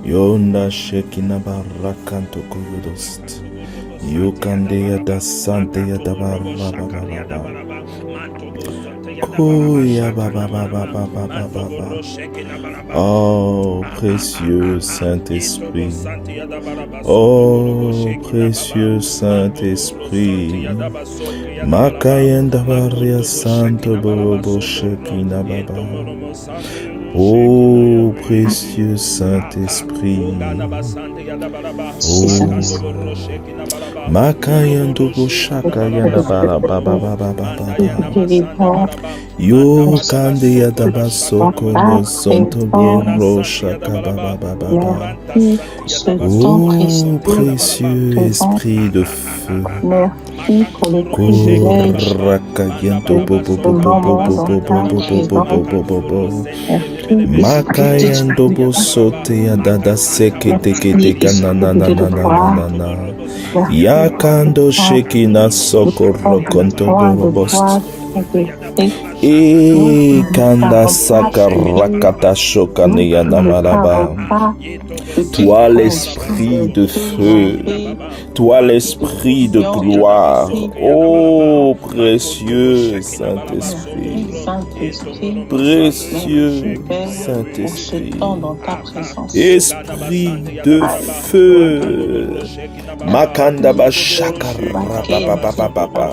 Yonda shekina barakanto koyodost. Yukande yada sante yada barababa. Koya baba baba baba baba. Oh, précieux Saint-Esprit. Oh, précieux Saint-Esprit. Makayenda Baria Santo Bobo Shekina Baba. Oh, précieux Saint-Esprit. Oh, Makayendo Boshakayenda Baba Baba Baba Baba. Yo kande yadaba soko no santo bien rocha baba baba. Oh, précieux esprit de feu. Merci pour le privilège Makayando bosote ya dada seke teke teka na na na na na na na. Yakando sheki na sokoro konto bost. E kanda sakarakata shokane ya namaraba. Toi l'esprit de feu, toi l'esprit de gloire, ô précieux Saint-Esprit, précieux Saint-Esprit, esprit de feu, makanda bashakara papa,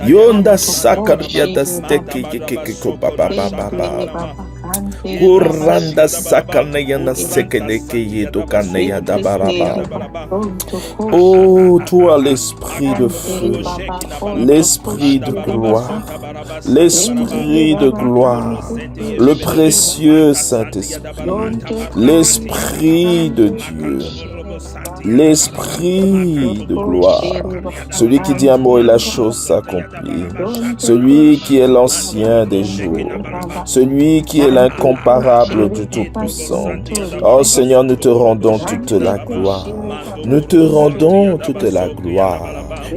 yonda sakariata steki kekeko papa. Kuranda sakanayana sekeneke yedokaneya dabaraba. Oh, toi l'esprit de feu, l'esprit de gloire, l'esprit de gloire, le précieux Saint-Esprit, l'esprit de Dieu, l'esprit de gloire, celui qui dit un mot et la chose s'accomplit, celui qui est l'ancien des jours, celui qui est l'incomparable du Tout-Puissant. Oh Seigneur, nous te rendons toute la gloire, nous te rendons toute la gloire,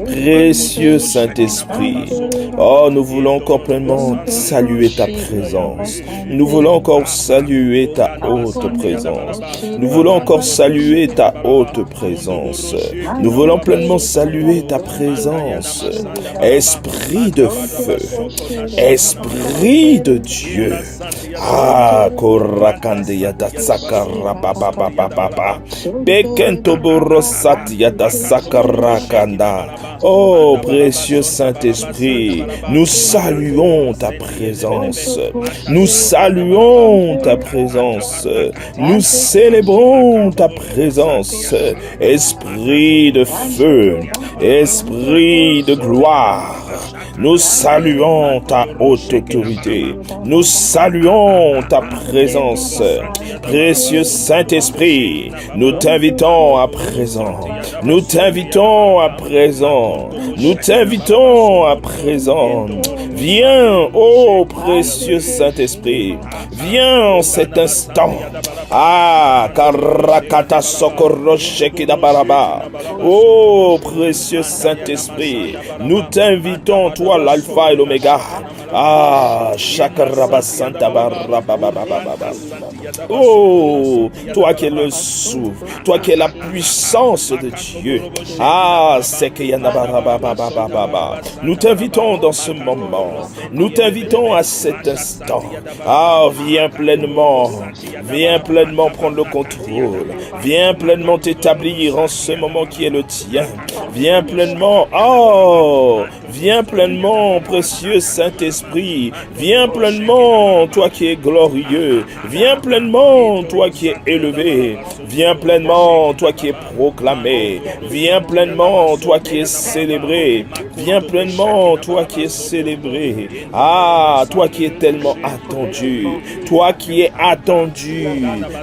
précieux Saint-Esprit. Oh, nous voulons encore pleinement saluer ta présence, nous voulons encore saluer ta haute présence, nous voulons encore saluer ta haute présence. Nous voulons pleinement saluer ta présence. Esprit de feu, Esprit de Dieu. Ah, korakande yada sakara baba baba baba. Bekento borosat yada sakara kanda. Oh, précieux Saint-Esprit, nous saluons ta présence. Nous saluons ta présence. Nous célébrons ta présence. Esprit de feu, Esprit de gloire, nous saluons ta haute autorité, nous saluons ta présence. Précieux Saint-Esprit, nous t'invitons à présent, nous t'invitons à présent, nous t'invitons à présent. Viens, ô précieux Saint-Esprit, viens en cet instant. Ah, Karakata Sokoro Shekida Baraba. Oh, précieux Saint-Esprit, nous t'invitons, toi l'alpha et l'oméga. Ah, Shakaraba Santa Barababa. Oh, toi qui es le souffle, toi qui es la puissance de Dieu. Ah, Sekeyana Barababa. Nous t'invitons dans ce moment, nous t'invitons à cet instant. Ah, viens pleinement prendre le contrôle. Viens pleinement t'établir en ce moment qui est le tien. Viens pleinement, viens pleinement, précieux Saint-Esprit. Viens pleinement, toi qui es glorieux. Viens pleinement, toi qui es élevé. Viens pleinement, toi qui es proclamé. Viens pleinement, toi qui es célébré. Viens pleinement, toi qui es célébré. Ah, toi qui es tellement attendu. Toi qui es attendu.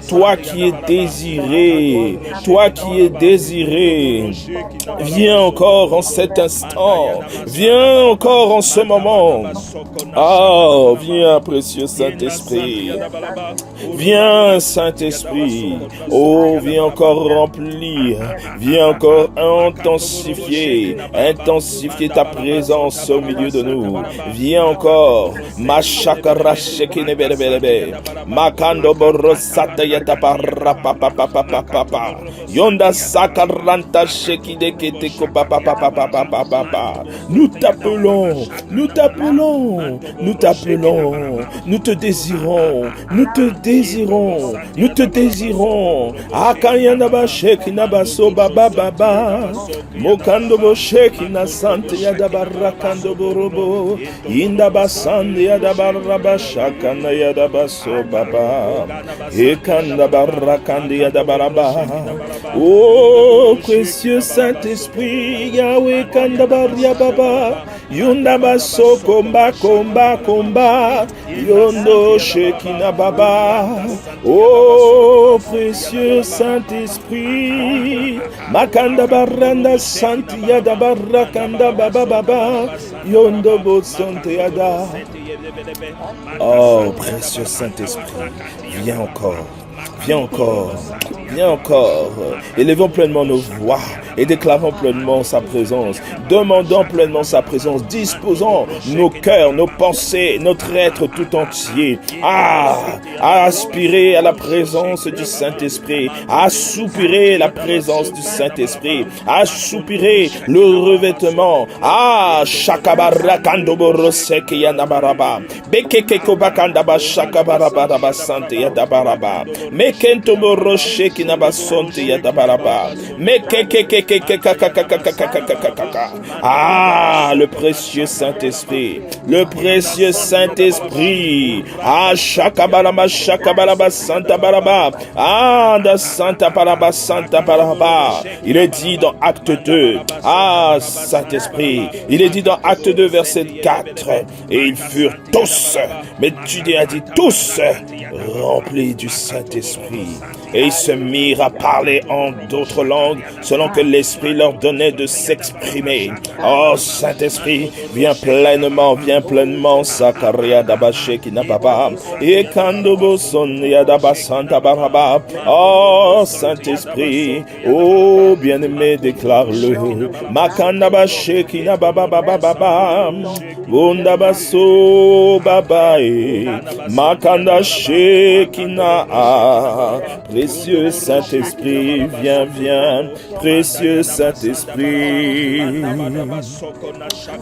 Toi qui es désiré. Toi qui es désiré. Viens encore en cet instant. Viens encore en ce moment. Ah, viens, précieux Saint-Esprit. Viens, Saint-Esprit. Oh, viens encore remplir. Viens encore intensifier ta présence au milieu de nous. Viens encore. Machakara shekine belebelebe. Makando borosata yata parra papa papa papa. Yonda sakaranta shekide keteko papa papa papa papa. Nous t'appelons, nous t'appelons, nous t'appelons, nous te désirons, nous te désirons, nous te désirons. Akayana ba shekina baso baba baba. Mokando bo shekina sante yada barakando borobo. Inda basande yada baraba shakana yada baso baba. Ekanda barakande yada baraba. Oh, précieux Saint-Esprit, Yahweh kanda baria baba. Yunda baso komba komba komba. Yondo shekina baba. Oh, précieux Saint-Esprit, Makanda baranda santi yada barakanda baba baba. Yondo bo sante yada. Oh, précieux Saint-Esprit, viens encore. Viens encore, viens encore. Élevons pleinement nos voix et déclarons pleinement sa présence. Demandons pleinement sa présence. Disposons nos cœurs, nos pensées, notre être tout entier à aspirer à la présence du Saint-Esprit, à soupirer la présence du Saint-Esprit, à soupirer le revêtement. Shakabara kandoboro seke yanabaraba. Bekekeko bakandaba shakabaraba sante yadabaraba. Mekento boroshe kinabasonte yadabaraba. Le précieux Saint-Esprit, le précieux Saint-Esprit. Shakabaraba shakabaraba santa baraba. Da santa baraba santa baraba. Il est dit dans Acte 2. Saint-Esprit. Il est dit dans Acte 2 verset 4. Et ils furent tous, mais tu as dit tous, remplis du Saint-Esprit. Et ils se mirent à parler en d'autres langues selon que l'Esprit leur donnait de s'exprimer. Oh Saint-Esprit, viens pleinement, Sakaria Dabaché Kinababa. Et Kandobo Sonia Dabasanta Baraba. Oh Saint-Esprit, oh bien-aimé, déclare-le. Makandabaché Kinababa Baba Baba. Wondabaso Babae. Makandaché Kina. Précieux Saint-Esprit, viens, précieux Saint-Esprit,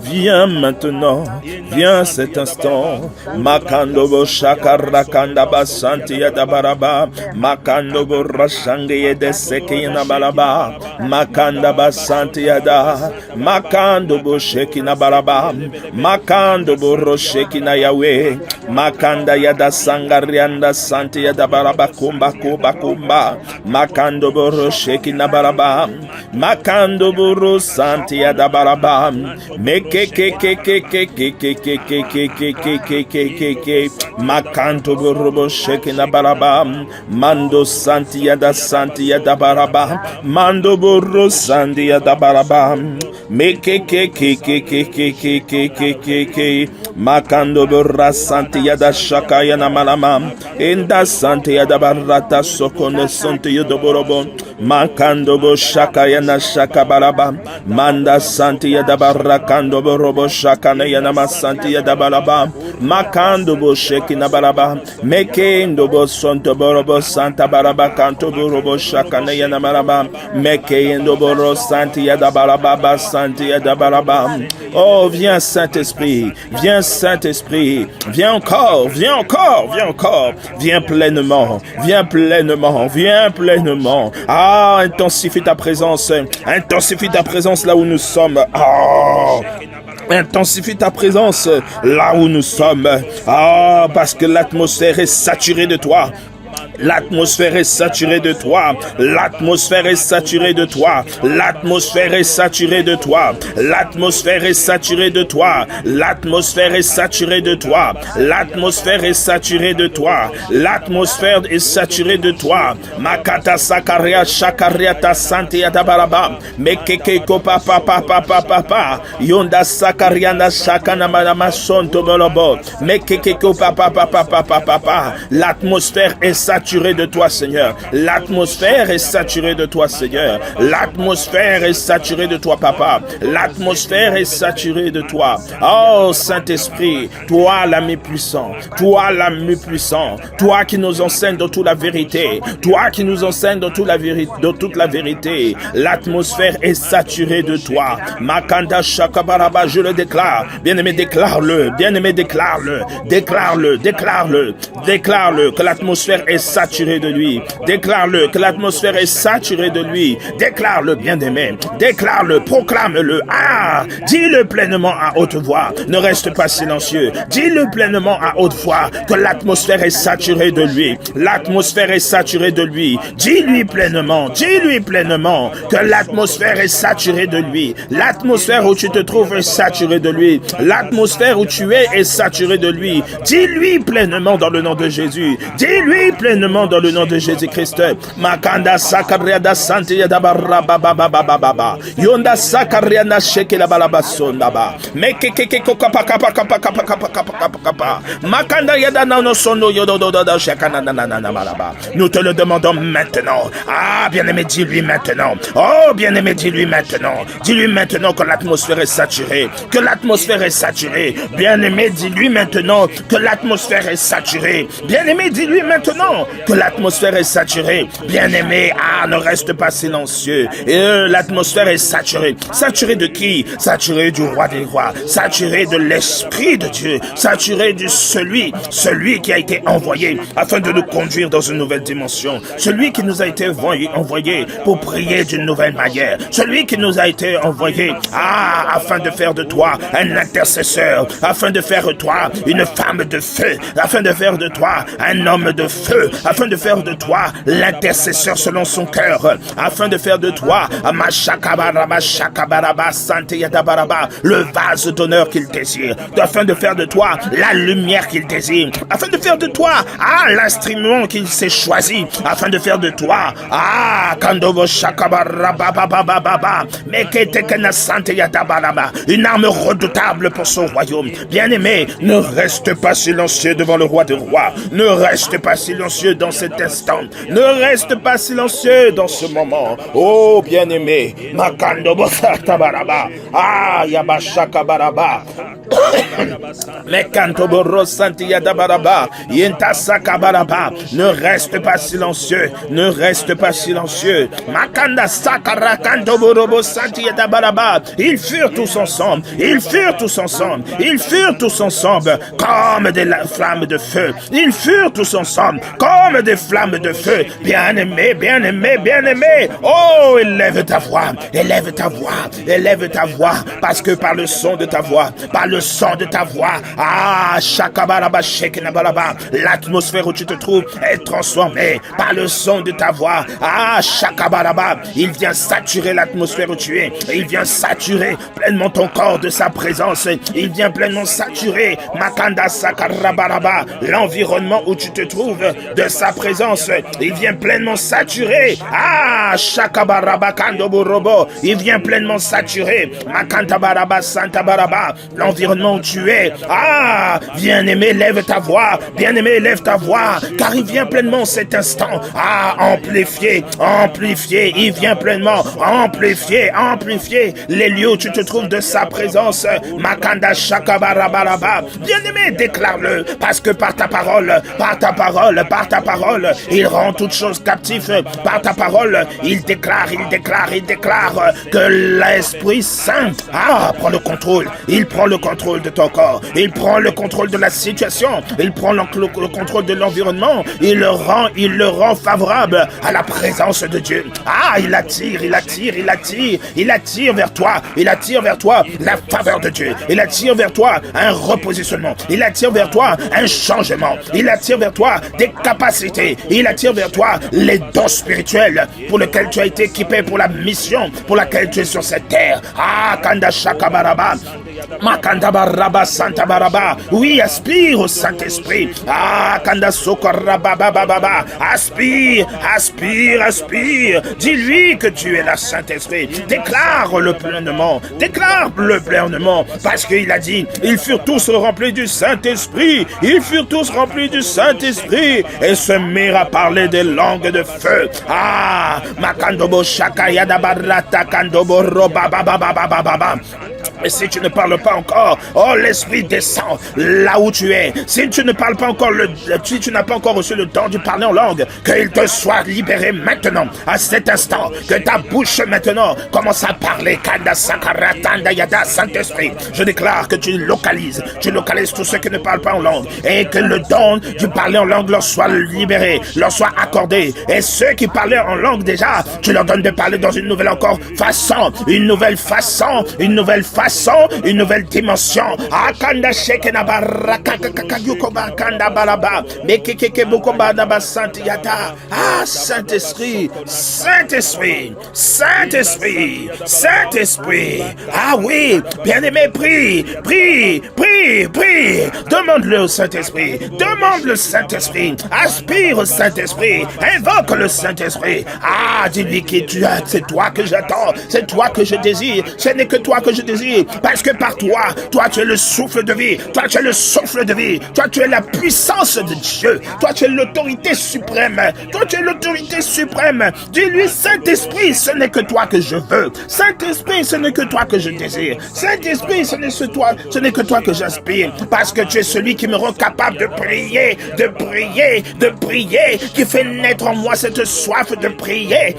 viens maintenant, viens cet instant. Makandobo shakarakanda basanti yadabaraba, makandobo rashange yedeseke yanabalaba, makanda basanti yada, makandobo shekina baraba, makandobo roshekina yawe, makanda yada sangarianda santi yadabaraba kumba makando boro shekina baraba, makando boro santi yadabaraba, meke makanto boro shekina baraba, mando santi yadabaraba, mando boro santi yadabaraba, meke makando boro santi yadashaka yanamalama, enda santi yadabarata sokone santi yodoborobo, makando bo shaka yana shaka baraba, manda santi yadabarakando borobo shaka na yana masanti yadabaraba, makando bo shekina baraba, mekendo bo santo borobo santa baraba kanto borobo shaka na yana maraba, mekendo boro santi yadabaraba santi yadabaraba. Oh viens Saint-Esprit, viens Saint-Esprit, viens encore, viens pleinement. Intensifie ta présence là où nous sommes. Intensifie ta présence là où nous sommes. Parce que l'atmosphère est saturée de toi. L'atmosphère est saturée de toi. L'atmosphère est saturée de toi. L'atmosphère est saturée de toi. L'atmosphère est saturée de toi. L'atmosphère est saturée de toi. L'atmosphère est saturée de toi. L'atmosphère est saturée de toi. Makata sakaria shakaria ta sante yadabaraba. Mekeke ko papa papa papa. Yonda sakaria na shakana manama sonto bolobo. Mekeke ko papa papa papa. L'atmosphère est saturée de toi, Seigneur. L'atmosphère est saturée de toi, Seigneur. L'atmosphère est saturée de toi, Papa. L'atmosphère est saturée de toi. Oh, Saint-Esprit, toi l'ami puissant, toi l'ami puissant, toi qui nous enseigne de toute la vérité, toi qui nous enseigne de toute la vérité, l'atmosphère est saturée de toi. Makanda Shakabaraba, je le déclare. Bien-aimé, déclare-le. Bien-aimé, déclare-le. Déclare-le. Déclare-le. Déclare-le que l'atmosphère est saturée de lui. Déclare-le que l'atmosphère est saturée de lui. Déclare-le, bien-aimé. Déclare-le, proclame-le. Ah, dis-le pleinement à haute voix. Ne reste pas silencieux. Dis-le pleinement à haute voix que l'atmosphère est saturée de lui. L'atmosphère est saturée de lui. Dis-lui pleinement que l'atmosphère est saturée de lui. L'atmosphère où tu te trouves est saturée de lui. L'atmosphère où tu es est saturée de lui. Dis-lui pleinement dans le nom de Jésus. Dis-lui pleinement dans le nom de Jésus-Christ. Makanda sakariada santi da barabababababa. Yonda sakariana sheke la balabasonaba. Mekeke kokapa kapa kapa kapa kapa kapa kapa kapa. Makanda yada nano sono yodododa shakana nanana malaba. Nous te le demandons maintenant. Ah, bien-aimé, dis-lui maintenant. Oh, bien-aimé, dis-lui maintenant. Dis-lui maintenant que l'atmosphère est saturée. Que l'atmosphère est saturée. Bien-aimé, dis-lui maintenant que l'atmosphère est saturée. Bien-aimé, dis-lui maintenant que l'atmosphère est saturée. Bien-aimé, ne reste pas silencieux. L'atmosphère est saturée. Saturée de qui? Saturée du roi des rois. Saturée de l'Esprit de Dieu. Saturée de celui qui a été envoyé afin de nous conduire dans une nouvelle dimension. Celui qui nous a été envoyé pour prier d'une nouvelle manière. Celui qui nous a été envoyé afin de faire de toi un intercesseur. Afin de faire de toi une femme de feu. Afin de faire de toi un homme de feu. Afin de faire de toi l'intercesseur selon son cœur. Afin de faire de toi le vase d'honneur qu'il désire. Afin de faire de toi la lumière qu'il désire. Afin de faire de toi l'instrument qu'il s'est choisi. Afin de faire de toi une arme redoutable pour son royaume. Bien-aimé, ne reste pas silencieux devant le roi des rois. Ne reste pas silencieux dans cet instant. Ne reste pas silencieux dans ce moment. Oh, bien-aimé, Makando Bosata Baraba. Yabashaka Baraba. Mekanto Boro Santiyada Baraba. Yenta Sakabaraba. Ne reste pas silencieux. Ne reste pas silencieux. Makanda Sakara Kanto Borobo Santiyada Baraba. Ils furent tous ensemble. Ils furent tous ensemble. Ils furent tous ensemble comme des flammes de feu. Ils furent tous ensemble comme des flammes de feu. Bien-aimé, bien-aimé, bien-aimé. Oh, élève ta voix. Élève ta voix. Élève ta voix. Parce que par le son de ta voix, par le son de ta voix, Shakabaraba, Shekenabaraba, l'atmosphère où tu te trouves est transformée par le son de ta voix. Shakabaraba, il vient saturer l'atmosphère où tu es. Il vient saturer pleinement ton corps de sa présence. Il vient pleinement saturer Makanda Sakarabaraba, l'environnement où tu te trouves de sa présence. Il vient pleinement saturer Shakabaraba Kandoborobo. Il vient pleinement saturer Makantabaraba Santabaraba, l'environnement où tu es. Bien-aimé, lève ta voix. Bien-aimé, lève ta voix. Car il vient pleinement cet instant amplifier. Il vient pleinement amplifier les lieux où tu te trouves de sa présence. Makanda Shakabarabaraba. Bien-aimé, déclare-le. Parce que par ta parole, il rend toutes choses captives. Par ta parole, il déclare que l'Esprit Saint prend le contrôle. Il prend le contrôle de ton corps. Il prend le contrôle de la situation. Il prend le contrôle de l'environnement. Il le rend favorable à la présence de Dieu. Il attire vers toi. Il attire vers toi la faveur de Dieu. Il attire vers toi un repositionnement. Il attire vers toi un changement. Il attire vers toi des capacités capacités. Il attire vers toi les dons spirituels pour lesquels tu as été équipé pour la mission pour laquelle tu es sur cette terre. Ah, Kanda Shakabaraba. Makanda Baraba Santa Baraba. Oui, aspire au Saint-Esprit. Ah, Kanda Sokoraba Baba. Aspire, aspire, aspire. Dis-lui que tu es la Saint-Esprit. Déclare-le pleinement. Déclare-le pleinement. Parce qu'il a dit, ils furent tous remplis du Saint-Esprit. Ils furent tous remplis du Saint-Esprit. Et se mirent à parler des langues de feu. Ah, Makandobo Shakayada Barata Kandobo Roba Baba Baba Baba. Et si tu ne parles pas encore, oh, l'Esprit descend là où tu es. Si tu ne parles pas encore, si tu n'as pas encore reçu le don du parler en langue, qu'il te soit libéré maintenant, à cet instant, que ta bouche maintenant commence à parler. Kanda Sakaratanda Yada Saint-Esprit. Je déclare que tu localises tous ceux qui ne parlent pas en langue, et que le don du parler en langue leur soit libéré, leur soit accordé. Et ceux qui parlaient en langue déjà, tu leur donnes de parler dans une nouvelle encore façon, une nouvelle façon, une nouvelle dimension. Akanda shekena baraka kakayuko bakanda balaba mekeke bokoba da basantiyata. Ah, Saint-Esprit, Saint-Esprit, Saint-Esprit, Saint-Esprit. Ah oui, bien-aimé, prie. Demande-le au Saint-Esprit. Demande le Saint-Esprit. Aspire au Saint-Esprit. Invoque le Saint-Esprit. Ah, dis-lui qui tu es. C'est toi que j'attends. C'est toi que je désire. Ce n'est que toi que je désire. Parce que par toi tu es le souffle de vie. Toi, tu es le souffle de vie. Toi, tu es la puissance de Dieu. Toi, tu es l'autorité suprême. Toi, tu es l'autorité suprême. Dis-lui, Saint-Esprit, ce n'est que toi que je veux. Saint-Esprit, ce n'est que toi que je désire. Saint-Esprit, ce n'est que toi que j'aspire. Parce que tu es celui qui me rend capable de prier, qui fait naître en moi cette soif de prier,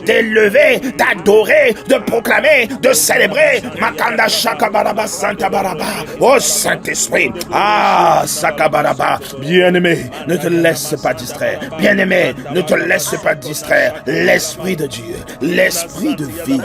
d'élever, d'adorer, de proclamer, de célébrer. Makanda Shakabaraba Santa Baraba. Oh Saint-Esprit. Ah, Sakabaraba. Bien-aimé, ne te laisse pas distraire. Bien-aimé, ne te laisse pas distraire. L'Esprit de Dieu, l'Esprit de vie,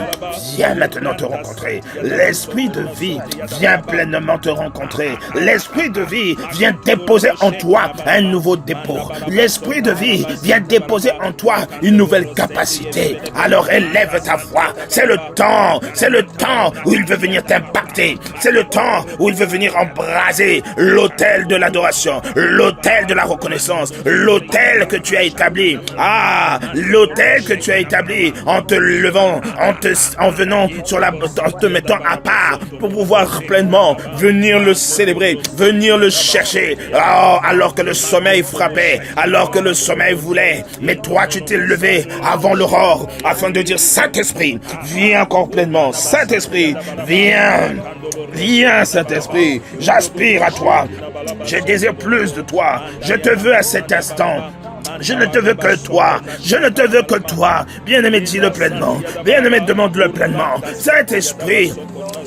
vient maintenant te rencontrer. L'Esprit de vie vient pleinement te rencontrer. L'Esprit de vie vient déposer en toi un nouveau dépôt. L'Esprit de vie vient déposer en toi une nouvelle capacité. Alors élève ta voix. C'est le temps où il veut venir t'impacter. C'est le temps où il veut venir embraser l'autel de l'adoration, l'autel de la reconnaissance, l'autel que tu as établi. Ah, l'autel que tu as établi en te levant, en venant en te mettant à part pour pouvoir pleinement venir le célébrer, venir le chercher. Oh, alors que le sommeil frappait, alors que le sommeil voulait. Mais toi, tu t'es levé avant l'aurore afin de dire, Saint-Esprit, viens encore pleinement. Saint-Esprit, viens, Saint-Esprit. J'aspire à toi. Je désire plus de toi. Je te veux à cet instant. Je ne te veux que toi. Je ne te veux que toi. Bien-aimé, dis-le pleinement. Bien-aimé, demande-le pleinement. Saint-Esprit,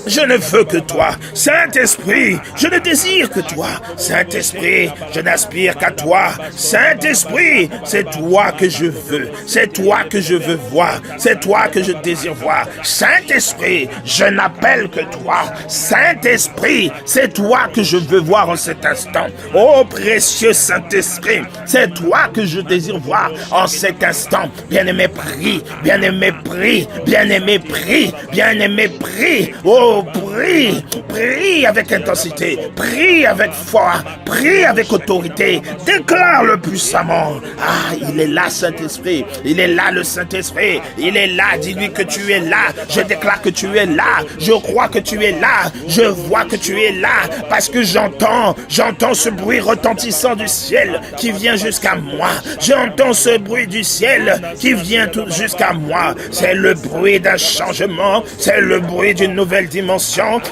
je ne veux que toi. Saint-Esprit, je ne désire que toi. Saint-Esprit, je n'aspire qu'à toi. Saint-Esprit, c'est toi que je veux. C'est toi que je veux voir. C'est toi que je désire voir. Saint-Esprit, je n'appelle que toi. Saint-Esprit, c'est toi que je veux voir en cet instant. Oh, précieux Saint-Esprit, c'est toi que je désire voir en cet instant. Bien-aimé, prie. Bien-aimé, prie. Bien-aimé, prie. Bien-aimé, prie. Oh, prie avec intensité, prie avec foi, prie avec autorité, déclare-le puissamment. Ah, il est là, Saint-Esprit, il est là, le Saint-Esprit, il est là, dis-lui que tu es là, je déclare que tu es là, je crois que tu es là, je vois que tu es là, parce que j'entends ce bruit retentissant du ciel qui vient jusqu'à moi, j'entends ce bruit du ciel qui vient jusqu'à moi, c'est le bruit d'un changement, c'est le bruit d'une nouvelle dimension,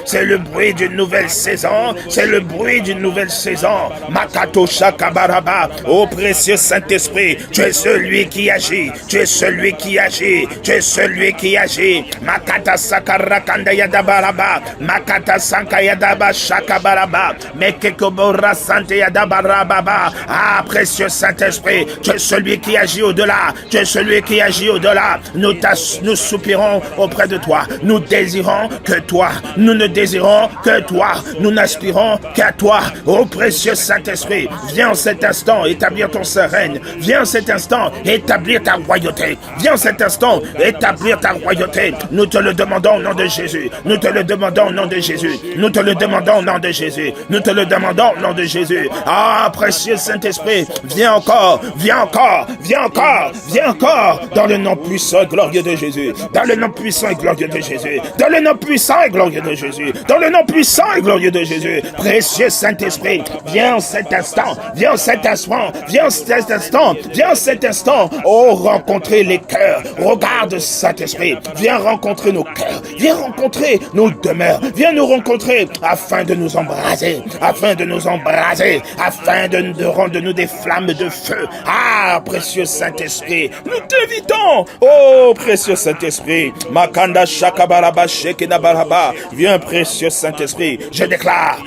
c'est le bruit d'une nouvelle saison, c'est le bruit d'une nouvelle saison. Makato Shakabaraba, ô précieux Saint-Esprit, tu es celui qui agit, tu es celui qui agit, tu es celui qui agit. Makata Sakarakanda Yadabaraba, Makata Sankayadaba Shakabaraba, Mekekobora Sante Yadabarababa. Ah, précieux Saint-Esprit, tu es celui qui agit au-delà, tu es celui qui agit au-delà. Nous soupirons auprès de toi, nous désirons que toi toi. Nous ne désirons que toi. Nous n'aspirons qu'à toi. Ô précieux Saint-Esprit, viens en cet instant établir ton saint règne. Viens en cet instant établir ta royauté. Viens en cet instant établir ta royauté. Nous te le demandons au nom de Jésus. Nous te le demandons au nom de Jésus. Nous te le demandons au nom de Jésus. Nous te le demandons au nom de Jésus. Ah, précieux Saint-Esprit, viens encore, viens encore, viens encore, viens encore, dans le nom puissant et glorieux de Jésus. Dans le nom puissant et glorieux de Jésus. Dans le nom puissant et glorieux de Jésus. Dans le nom puissant et glorieux de Jésus. Précieux Saint-Esprit, viens en cet instant, viens en cet instant, viens en cet instant, viens en cet instant. Oh, rencontrer les cœurs. Regarde Saint-Esprit, viens rencontrer nos cœurs, viens rencontrer nos demeures, viens nous rencontrer afin de nous embraser, afin de nous embraser, afin de rendre de nous des flammes de feu. Ah, précieux Saint-Esprit, nous t'invitons. Oh, précieux Saint-Esprit, Makanda Shakabaraba Shekenabaraba, viens, précieux Saint-Esprit. Je déclare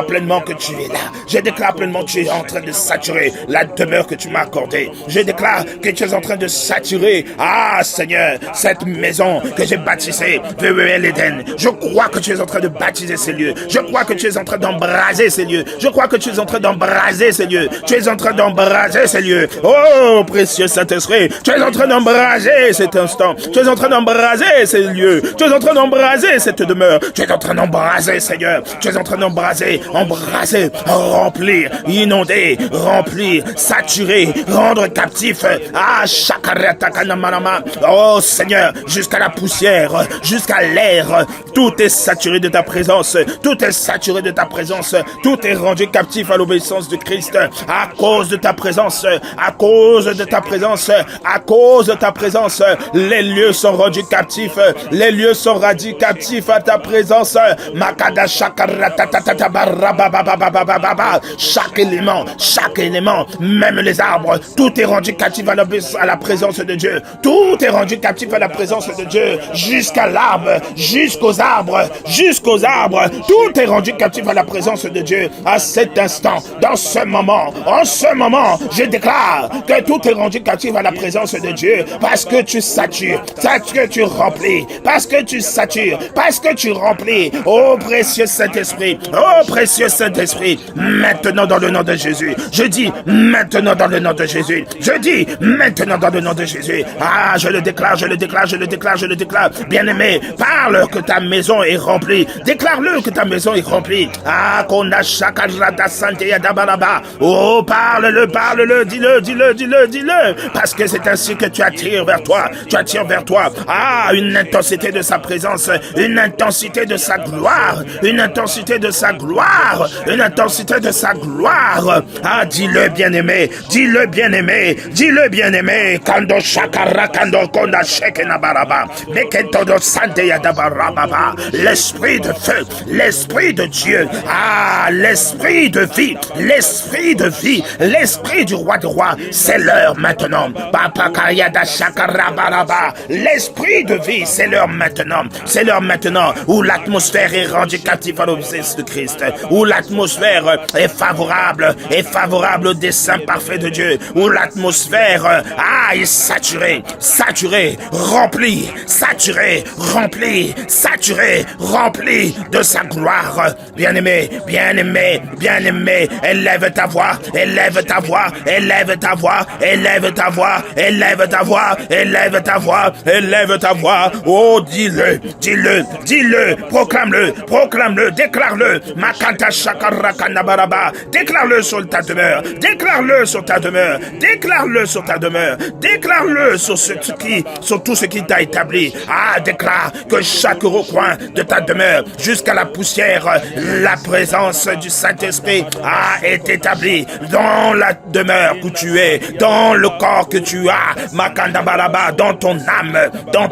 pleinement que tu es là. Je déclare pleinement que tu es en train de saturer la demeure que tu m'as accordée. Je déclare que tu es en train de saturer, ah Seigneur, cette maison que j'ai baptisée de l'Éden. Je crois que tu es en train de baptiser ces lieux. Je crois que tu es en train d'embraser ces lieux. Je crois que tu es en train d'embraser ces lieux. Tu es en train d'embraser ces lieux. Oh, précieux Saint-Esprit, tu es en train d'embraser cet instant. Tu es en train d'embraser ces lieux. Tu es en train d'embraser cette demeure. Tu es en train d'embraser, Seigneur. Tu es en train d'embraser, embraser, remplir, inonder, remplir, saturer, rendre captif. Ah, Shakaratakamanama. Oh, Seigneur, jusqu'à la poussière, jusqu'à l'air. Tout est saturé de ta présence. Tout est saturé de ta présence. Tout est rendu captif à l'obéissance de Christ. À cause de ta présence, à cause de ta présence, à cause de ta présence, les lieux sont rendus captifs. Les lieux sont rendus captifs à ta présence. Makada shakaratatata barababababababa. Chaque élément, même les arbres, tout est rendu captif à la présence de Dieu. Tout est rendu captif à la présence de Dieu. Jusqu'à l'arbre, jusqu'aux arbres. Tout est rendu captif à la présence de Dieu. À cet instant, dans ce moment, en ce moment, je déclare que tout est rendu captif à la présence de Dieu. Parce que tu satures, parce que tu remplis, parce que tu satures, parce que tu remplis. Oh précieux Saint-Esprit, maintenant dans le nom de Jésus. Je dis maintenant dans le nom de Jésus. Je dis maintenant dans le nom de Jésus. Ah, je le déclare. Bien-aimé, parle que ta maison est remplie. Déclare-le que ta maison est remplie. Ah, qu'on a chakarada santé yadabaraba. Oh, parle-le, dis-le. Parce que c'est ainsi que tu attires vers toi. Ah, une intensité de sa présence, une intensité de sa gloire. Ah, dis-le, bien-aimé. Kando shakara, kando konda shekena baraba. Mekentodo sante yadabarababa. L'esprit de feu, l'esprit de Dieu. Ah, l'esprit de vie, l'esprit du roi des rois. C'est l'heure maintenant. L'esprit de vie, c'est l'heure maintenant. Où l'atmosphère est rendue captive à l'obéissance de Christ. Où l'atmosphère est favorable au dessein parfait de Dieu. Où l'atmosphère est saturée, remplie de sa gloire. Bien-aimé, élève ta voix. Oh, dis-le, proclame-le, déclare-le. Makanta shakarakandabaraba. Déclare-le sur ta demeure. Déclare-le sur tout ce qui t'a établi. Ah, déclare que chaque recoin de ta demeure, jusqu'à la poussière, la présence du Saint-Esprit est établie dans la demeure où tu es, dans le corps que tu as, Makandabaraba, dans ton âme, dans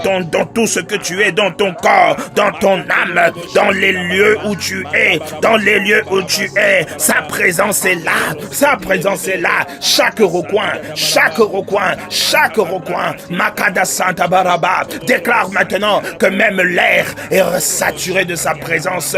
tout ce que tu es, dans ton corps, dans ton âme, dans les lieux où tu es, sa présence est là, chaque recoin, Makada Santa Baraba, déclare maintenant que même l'air est saturé de sa présence,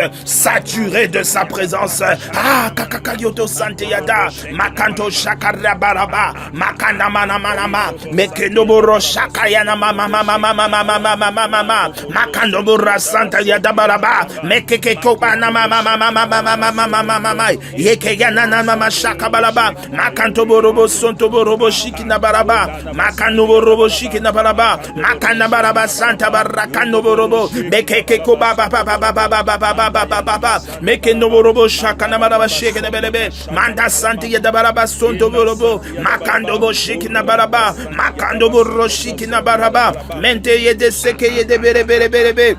Ah, Kakakayoto Santeyada, Makanto Shakara Baraba, makana mana mana ma mekendo boro shakayana mama mama mama mama mama mama makando bora santa ya dabaraba mekeke kobana mama mama mama mama mama mama yeke yana na mama shakabalaba makanto borobo sonto borobo shikina baraba makando borobo shikina baraba makana baraba santa barakando borobo mekeke kobaba baba baba baba baba baba mekendo borobo shakana baraba shekene belebe manda santi ya dabaraba sonto borobo makando bo shikina baraba makando boro shikina baraba mente yede seke yede bere bere bere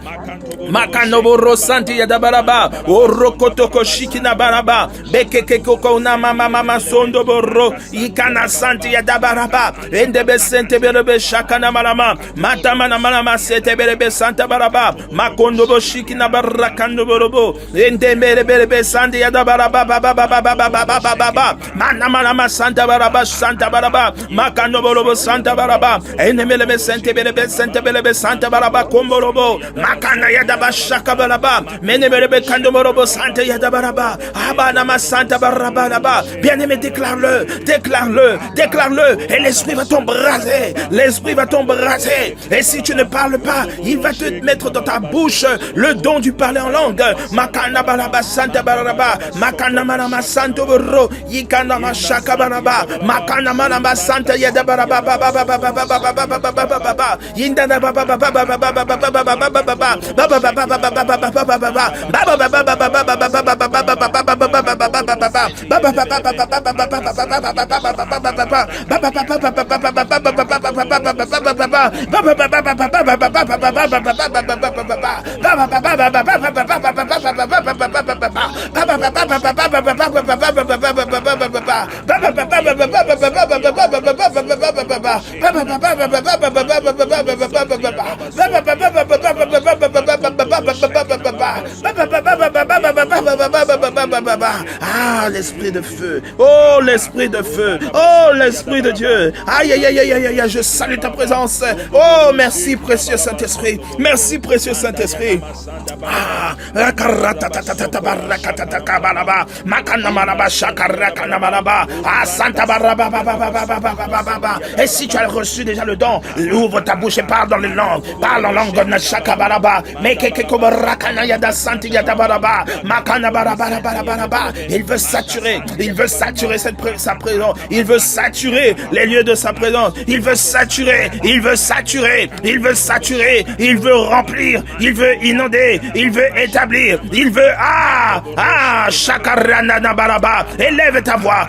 makando boro santi ya dabaraba orokotoko shikina baraba bekeke koko na mama mama sondo boro ikana santi ya dabaraba endebe sente berebe shakana malama matama na malama sete berebe santa baraba makondo bo shikina barakando borobo endebe berebe santi ya dabaraba baba baba baba baba baba mana malama santa baraba makando borobo santa baraba endebe sente berebe santa baraba komborobo makana ya daba shaka baraba mene berebe kando borobo santa ya dabaraba abana ma santa baraba là-bas. Bien-aimé, déclare-le et l'esprit va t'embraser, et si tu ne parles pas, il va te mettre dans ta bouche le don du parler en langue. Makana baraba santa baraba makana manama santo boro yikana ma shaka baraba makana manama santa ya dabaraba baba baba baba baba yinda baba baba baba baba Ah, l'esprit de feu. Oh, l'esprit de feu. Oh, l'esprit de Dieu. Aïe, aïe, aïe, aïe, aïe, aïe, je salue ta présence. Oh, merci, précieux Saint-Esprit. Merci, précieux Saint-Esprit. Ah, Santa Baraba. Et si tu as reçu déjà le don, ouvre ta bouche et parle dans les langues. Parle en langue de Shaka Baraba. Mais il veut saturer sa présence. Il veut saturer les lieux de sa présence. Il veut saturer. Il veut remplir. Il veut inonder. Il veut établir. Il veut Shakarana Baraba. Élève ta voix.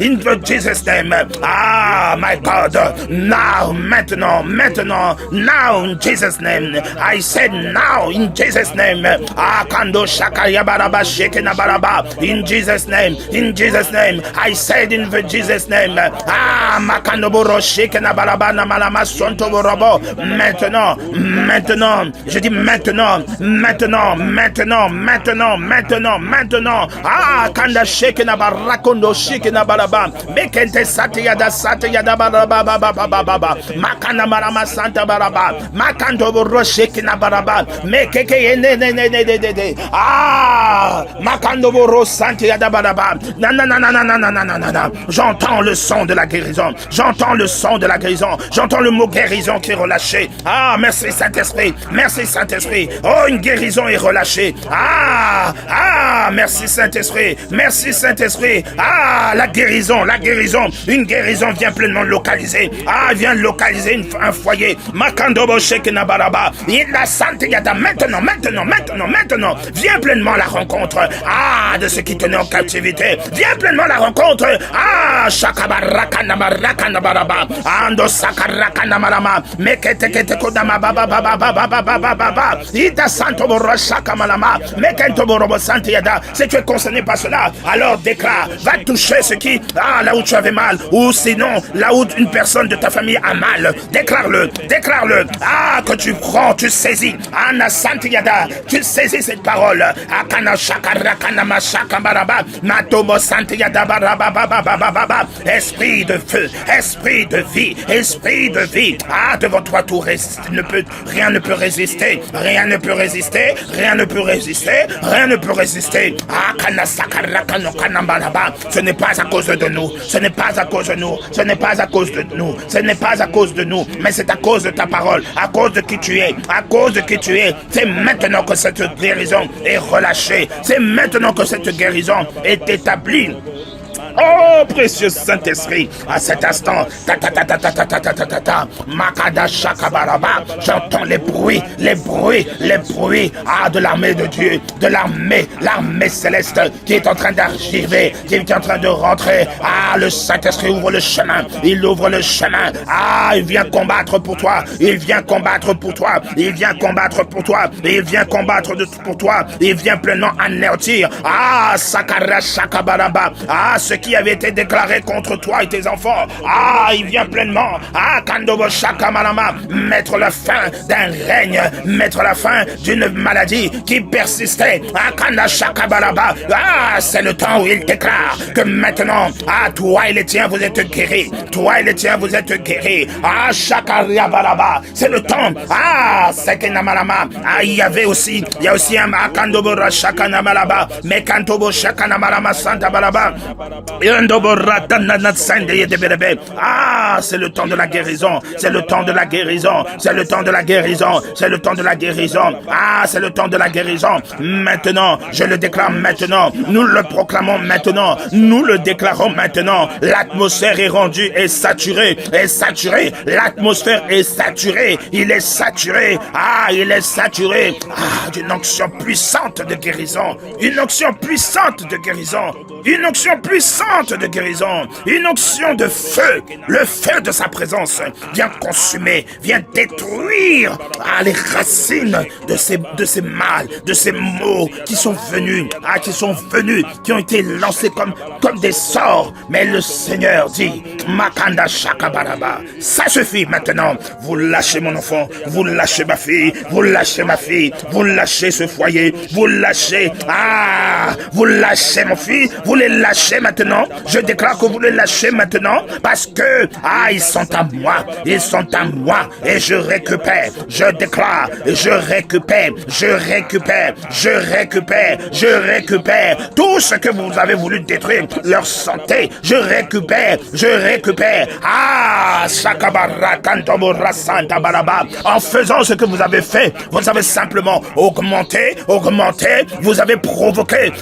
In Jesus' name. Ah, my God. Now, maintenant. Now, in Jesus' name. I said now, in Jesus' name. Ah, Kando Shakaya Baraba Shekena Baraba. In Jesus' name. I said in Jesus' name. Ah, Makando Boro Shekena Baraba Namalama Sonto Borobo. Maintenant. Je dis maintenant. Ah, Kanda Shekena Barakondo Shekena Baraba. Mekente Satya Baraba. Makana Marama Santa Baraba. Makando Boroshekina Baraba. Mekeke ne. Ah, Makando Boro Santa Baraba. Na. J'entends le son de la guérison. J'entends le mot guérison qui est relâché. Ah, merci Saint-Esprit. Oh, une guérison est relâchée. Ah, merci Saint-Esprit. Ah, la guérison. Une guérison vient pleinement localiser. Ah, vient localiser un foyer. Makandobo Shekena Baraba. Il la santé yada maintenant. Viens pleinement à la rencontre. Ah, de ceux qui tenaient en captivité. Viens pleinement à la rencontre. Ah, Shakabarakana Baraba. Ando Sakarakana Marama. Mekete Kodama Baba. Ita Santo Boroshaka Malama. Mekento Borobo Santé Yada. Si tu es concerné par cela, alors déclare. Va toucher ce qui, là où tu avais mal. Ou sinon, là où une personne personne de ta famille a mal. Déclare-le, déclare-le. Ah, que tu prends, tu saisis. Anna Santiyada, tu saisis cette parole. Akana Shakara Kanama Shakabaraba, Matomo Santiyada Barababa. Esprit de feu, esprit de vie, esprit de vie. Ah, devant toi, tout reste, rien ne peut résister, rien ne peut résister, rien ne peut résister, rien ne peut résister. Ah, Kana Sakara Kano Kanabalaba. Ce n'est pas à cause de nous, ce n'est pas à cause de nous, ce n'est pas à cause de nous, ce n'est pas à cause de nous, mais c'est à cause de ta parole, à cause de qui tu es, à cause de qui tu es. C'est maintenant que cette guérison est relâchée, c'est maintenant que cette guérison est établie. Oh, précieux Saint-Esprit, à cet instant, Makada Shakabaraba, j'entends les bruits, de l'armée de Dieu, de l'armée céleste qui est en train d'arriver, qui est en train de rentrer. Ah, le Saint-Esprit ouvre le chemin, il ouvre le chemin. Ah, il vient combattre pour toi, il vient combattre pour toi, il vient combattre pour toi, il vient combattre pour toi, il vient pleinement anéantir. Ah, Sakara Shakabaraba, ah, ce qui avait été déclaré contre toi et tes enfants. Ah, il vient pleinement. Ah, Kandobo Shakamalama, mettre la fin d'un règne, mettre la fin d'une maladie qui persistait. Ah, Kanda Shakabalaba. Ah, c'est le temps où il déclare que maintenant, ah, toi et les tiens, vous êtes guéris. Toi et les tiens, vous êtes guéris. Ah, Shakariabalaba. C'est le temps. Ah, Sekenamalama. Ah, il y a aussi un Kandobo Shakanamalaba. Mais Kantobo Shakanamalama Santa Balaba. Ah, c'est le temps de la guérison, c'est le temps de la guérison, c'est le temps de la guérison, c'est le temps de la guérison. Ah, c'est le temps de la guérison. Maintenant, je le déclare maintenant, nous le proclamons maintenant, nous le déclarons maintenant. L'atmosphère est rendue et saturée, l'atmosphère est saturée, il est saturé. Ah, il est saturé. Ah, d'une onction puissante de guérison, une onction puissante de guérison, une onction puissante de guérison, une onction de feu, le feu de sa présence vient consumer, vient détruire les racines de ces mal, de ces maux qui sont venus, qui ont été lancés comme des sorts. Mais le Seigneur dit, Makanda Shakabaraba, ça suffit maintenant. Vous lâchez mon enfant, vous lâchez ma fille, vous lâchez ma fille, vous lâchez ce foyer, vous lâchez, vous lâchez mon fils, vous les lâchez maintenant. Je déclare que vous les lâchez maintenant parce que, ils sont à moi, et je récupère, je déclare, je récupère tout ce que vous avez voulu détruire, leur santé, je récupère, en faisant ce que vous avez fait, vous avez simplement augmenté, vous avez provoqué,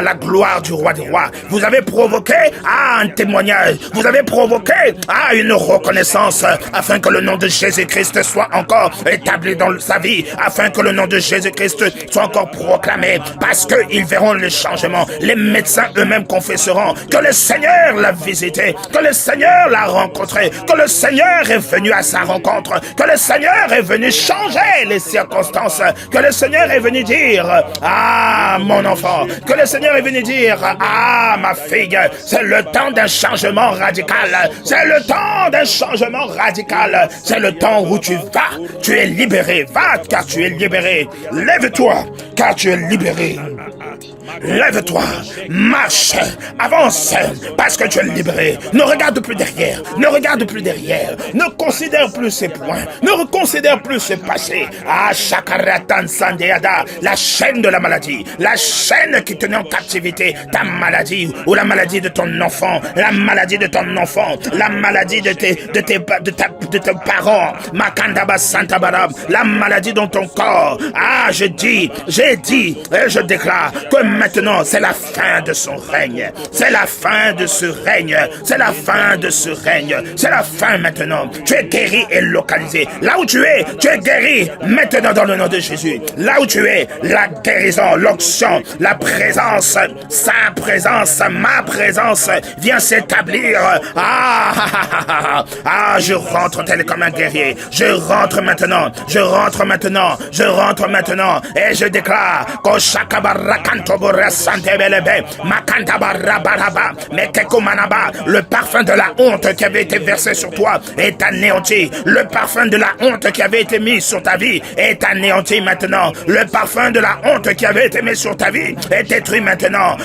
la gloire du roi des rois, vous avez provoqué, un témoignage, vous avez provoqué, une reconnaissance, afin que le nom de Jésus-Christ soit encore établi dans sa vie, afin que le nom de Jésus-Christ soit encore proclamé, parce qu'ils verront le changement. Les médecins eux-mêmes confesseront que le Seigneur l'a visité, que le Seigneur l'a rencontré, que le Seigneur est venu à sa rencontre, que le Seigneur est venu changer les circonstances, que le Seigneur est venu dire, mon enfant, que le Seigneur est venu dire, ma fille, c'est le temps d'un changement radical, c'est le temps d'un changement radical, c'est le temps où tu vas, tu es libéré, va car tu es libéré, lève-toi car tu es libéré. Lève-toi, marche, avance, parce que tu es libéré. Ne regarde plus derrière, ne considère plus ses points, ne reconsidère plus ses passés. Shakaratan Sandeada, la chaîne de la maladie, la chaîne qui tenait en captivité ta maladie, ou la maladie de ton enfant, la maladie de tes parents, Makandaba Santabarab, la maladie dans ton corps. J'ai dit, et je déclare que maintenant, c'est la fin de son règne. C'est la fin de ce règne. C'est la fin de ce règne. C'est la fin maintenant. Tu es guéri et localisé. Là où tu es guéri maintenant dans le nom de Jésus. Là où tu es, la guérison, l'onction, la présence, sa présence, ma présence vient s'établir. Je rentre tel comme un guerrier. Je rentre maintenant. Et je déclare qu'au Shakabarrakantobo le parfum de la honte qui avait été versé sur toi est anéanti. Le parfum de la honte qui avait été mis sur ta vie est anéanti maintenant. Le parfum de la honte qui avait été mis sur ta vie est détruit maintenant.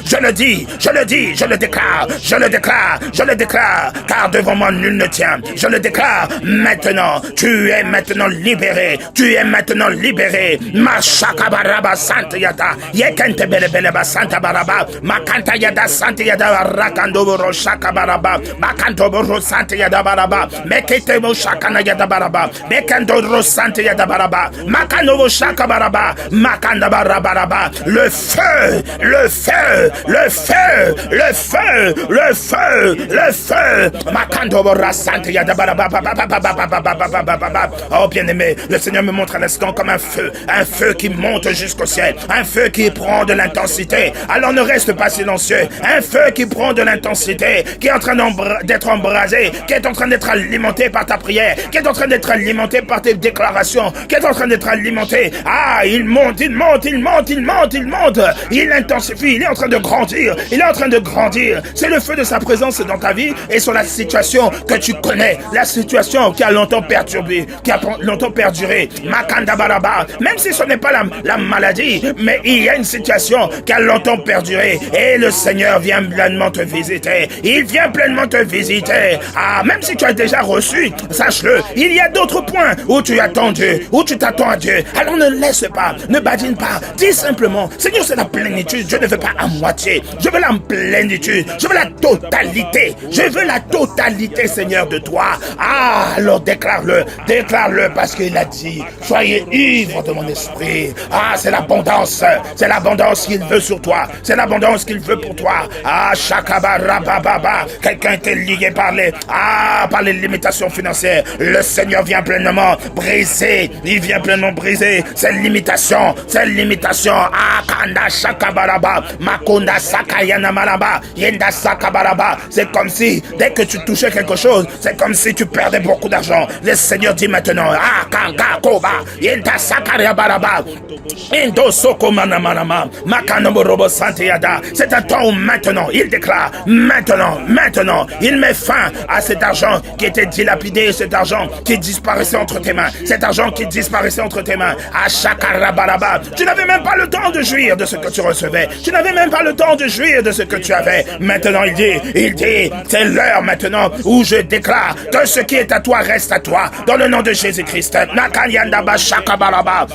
Je le dis, je le dis, je le déclare, je le déclare, je le déclare, car devant moi nul ne tient. Je le déclare maintenant. Tu es maintenant libéré. Tu es maintenant libéré. Mashakabaraba Santayada. Yekente belebeleba Santa Baraba. Makanta Yada Santayada Rakandoboro Shakabaraba. Makantoboro Santayada Baraba. Meketebo Shakana Yada Baraba. Mekandoro Santayada Baraba. Makanobo Shakabaraba. Makandabarabaraba. Le feu, le feu, le feu, le feu, le feu, le feu. Makandobora Santayada Baraba. Oh bien-aimé, le Seigneur me montre à l'instant comme un feu qui monte jusqu'au ciel, un feu qui prend de l'intensité. Alors ne reste pas silencieux, un feu qui prend de l'intensité, qui est en train d'être embrasé, qui est en train d'être alimenté par ta prière, qui est en train d'être alimenté par tes déclarations, qui est en train d'être alimenté. Ah, il monte, il monte, il monte, il monte, il monte, il intensifie, il est en train de grandir, il est en train de grandir. C'est le feu de sa présence dans ta vie et sur la situation que tu connais, la situation qui a longtemps perturbé, qui a longtemps perduré. Makanda Baraba, même si ce n'est pas la maladie, mais il y a une situation qui a longtemps perduré et le Seigneur vient pleinement te visiter. Il vient pleinement te visiter. Ah, même si tu as déjà reçu, sache-le, il y a d'autres points où tu attends Dieu, où tu t'attends à Dieu. Alors ne laisse pas, ne badine pas, dis simplement, Seigneur, c'est la plénitude, je ne veux pas à moitié, je veux la plénitude, je veux la totalité, je veux la totalité, Seigneur, de toi. Ah, alors déclare-le, déclare-le, parce qu'il a dit, soyez ivres de mon esprit. Ah, c'est l'abondance qu'il veut sur toi, c'est l'abondance qu'il veut pour toi. Ah, shakabarababa, quelqu'un était lié par les limitations financières. Le Seigneur vient pleinement briser, il vient pleinement briser ces limitations. Ah, kanda shakabaraba, makunda sakayana malaba, yenda sakabaraba. C'est comme si, dès que tu touchais quelque chose, c'est comme si tu perdais beaucoup d'argent. Le Seigneur dit maintenant, ah, kanga koba, yenda sakarabaraba, indo soko manamanama, makanomorobo santeyada. C'est un temps où maintenant, il déclare, maintenant, il met fin à cet argent qui était dilapidé, cet argent qui disparaissait entre tes mains, cet argent qui disparaissait entre tes mains. À shakarabaraba, tu n'avais même pas le temps de jouir de ce que tu recevais, tu n'avais même pas le temps de jouir de ce que tu avais. Maintenant, il dit, c'est l'heure maintenant où je déclare que ce qui est à toi reste à toi, dans le nom de Jésus-Christ. Nakanyandaba shakabaraba.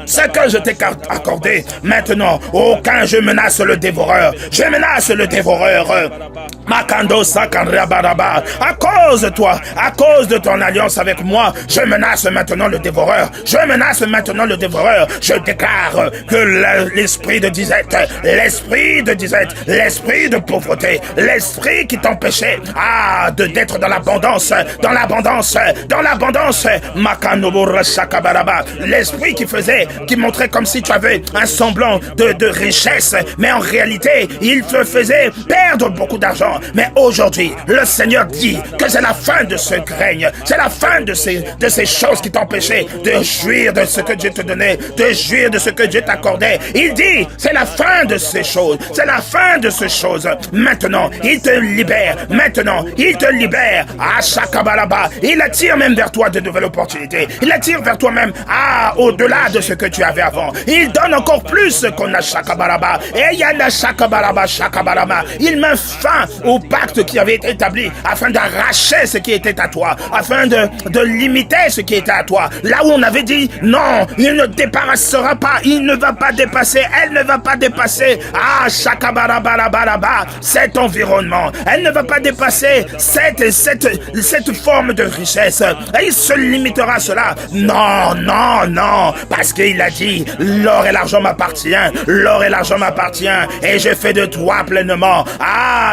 Ce que je t'ai accordé, maintenant, aucun, je menace le dévoreur. Je menace le dévoreur. Makando Sakanrabaraba. À cause de toi, à cause de ton alliance avec moi, je menace maintenant le dévoreur. Je menace maintenant le dévoreur. Je déclare que l'esprit de disette, l'esprit de pauvreté, l'esprit qui t'empêchait d'être dans l'abondance, Makanobo Shakabaraba. L'esprit qui montrait comme si tu avais un semblant de richesse, mais en réalité, il te faisait perdre beaucoup d'argent. Mais aujourd'hui, le Seigneur dit que c'est la fin de ce règne, c'est la fin de ces choses qui t'empêchaient de jouir de ce que Dieu te donnait, de jouir de ce que Dieu t'accordait. Il dit, c'est la fin de ces choses, c'est la fin de ces choses. Maintenant, il te libère, à Shakabalaba. Il attire même vers toi de nouvelles opportunités. Il attire vers toi-même, au-delà de ce que tu avais avant. Il donne encore plus qu'on a Shakabalaba. Et il y a la Shakabalaba. Il met fin au pacte qui avait été établi afin d'arracher ce qui était à toi, afin de limiter ce qui était à toi. Là où on avait dit, non, il ne dépassera pas, il ne va pas dépasser, elle ne va pas dépasser, Shakabarabaraba, cet environnement. Elle ne va pas dépasser cette forme de richesse. Et il se limitera à cela. Non, parce qu'il a dit, l'or et l'argent m'appartient, et je fais de toi pleinement,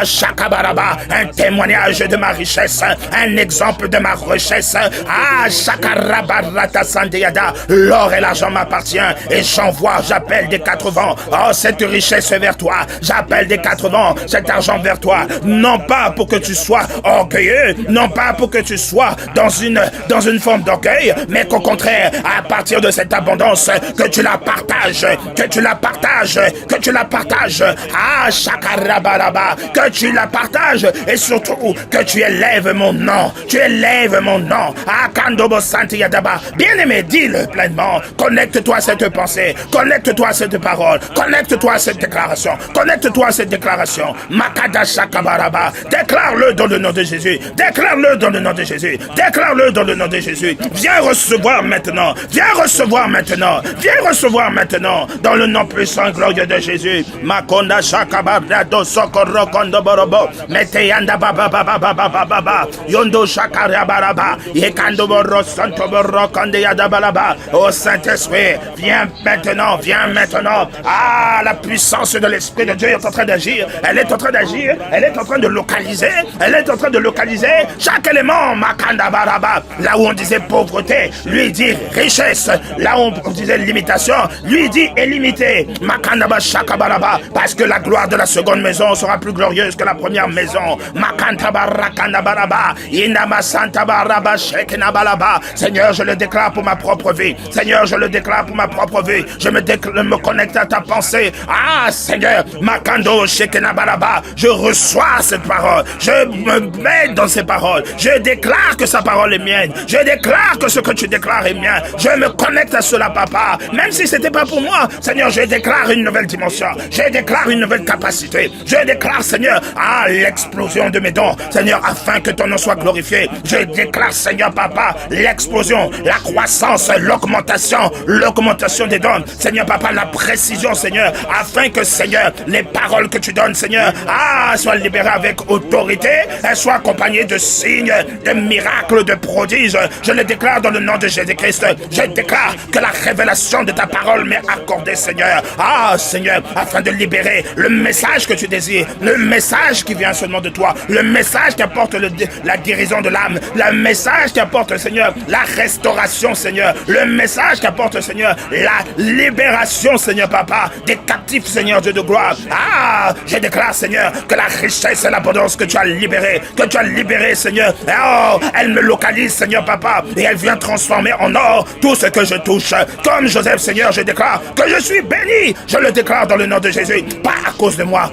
Shakabaraba, un témoignage de ma richesse, un exemple de ma richesse, Shakarabarata Sandeyada, l'or et l'argent m'appartient, et j'appelle des quatre vents, cette richesse vers toi, j'appelle des quatre vents, cet argent vers toi, non pas pour que tu sois orgueilleux, non pas pour que tu sois dans une forme d'orgueil, mais qu'au contraire, à partir de cette abondance, puissance, que tu la partages, que tu la partages, que tu la partages. Ah, Shakarabaraba, que tu la partages et surtout que tu élèves mon nom. Tu élèves mon nom. Ah, Kandobo Santi Yadaba. Bien-aimé, dis-le pleinement. Connecte-toi à cette pensée. Connecte-toi à cette parole. Connecte-toi à cette déclaration. Connecte-toi à cette déclaration. Makada Shakabaraba. Déclare-le dans le nom de Jésus. Déclare-le dans le nom de Jésus. Déclare-le dans le nom de Jésus. Viens recevoir maintenant. Viens recevoir maintenant. Viens recevoir maintenant. Dans le nom puissant et glorieux de Jésus. Makonda Shakabarado Sokoro Kondo Borobo. Meteyanda Baba Baba Baba Baba. Yondo Shakarabaraba. Yekando Boro Santo Boro Kande Yadabalaba. Oh Saint-Esprit, viens maintenant. Viens maintenant. Ah, la puissance de l'Esprit de Dieu est en train d'agir. Elle est en train d'agir. Elle est en train de localiser. Elle est en train de localiser chaque élément. Makanda Baraba. Là où on disait pauvreté, lui dit richesse. Là où on disait limitation, lui dit illimité. Makanda Shakabaraba. Parce que la gloire de la seconde maison sera plus glorieuse que la première maison. Makanta Barakanda Baraba. Inama Santa Baraba Shekina Balaba. Seigneur, je le déclare pour ma propre vie. Seigneur, je le déclare pour ma propre vie. Je me connecte à ta pensée. Ah, Seigneur, Makando Shekina Balaba. Je reçois cette parole. Je me mets dans ces paroles. Je déclare que sa parole est mienne. Je déclare que ce que tu déclares est mien. Je me connecte à cela, papa. Même si c'était pas pour moi, Seigneur, je déclare une nouvelle dimension. Je déclare une nouvelle capacité. Je déclare, Seigneur, l'explosion de mes dons. Seigneur, afin que ton nom soit glorifié. Je déclare, Seigneur, papa, l'explosion, la croissance, l'augmentation des dons. Seigneur, papa, la précision, Seigneur, afin que, Seigneur, les paroles que tu donnes, Seigneur, soient libérées avec autorité. Elles soient accompagnées de signes, de miracles, de prodiges. Je le déclare dans le nom de Jésus-Christ. Je déclare que la révélation de ta parole m'est accordée, Seigneur. Seigneur, afin de libérer le message que tu désires, le message qui vient seulement de toi, le message qui apporte la guérison de l'âme, le message qui apporte, Seigneur, la restauration, Seigneur, le message qui apporte, Seigneur, la libération, Seigneur, papa, des captifs, Seigneur, Dieu de gloire. Je déclare, Seigneur, que la richesse et l'abondance que tu as libérée, Seigneur, elle me localise, Seigneur, papa, et elle vient transformer en or tout ce que je touche. Comme Joseph, Seigneur, je déclare que je suis béni. Je le déclare dans le nom de Jésus. Pas à cause de moi,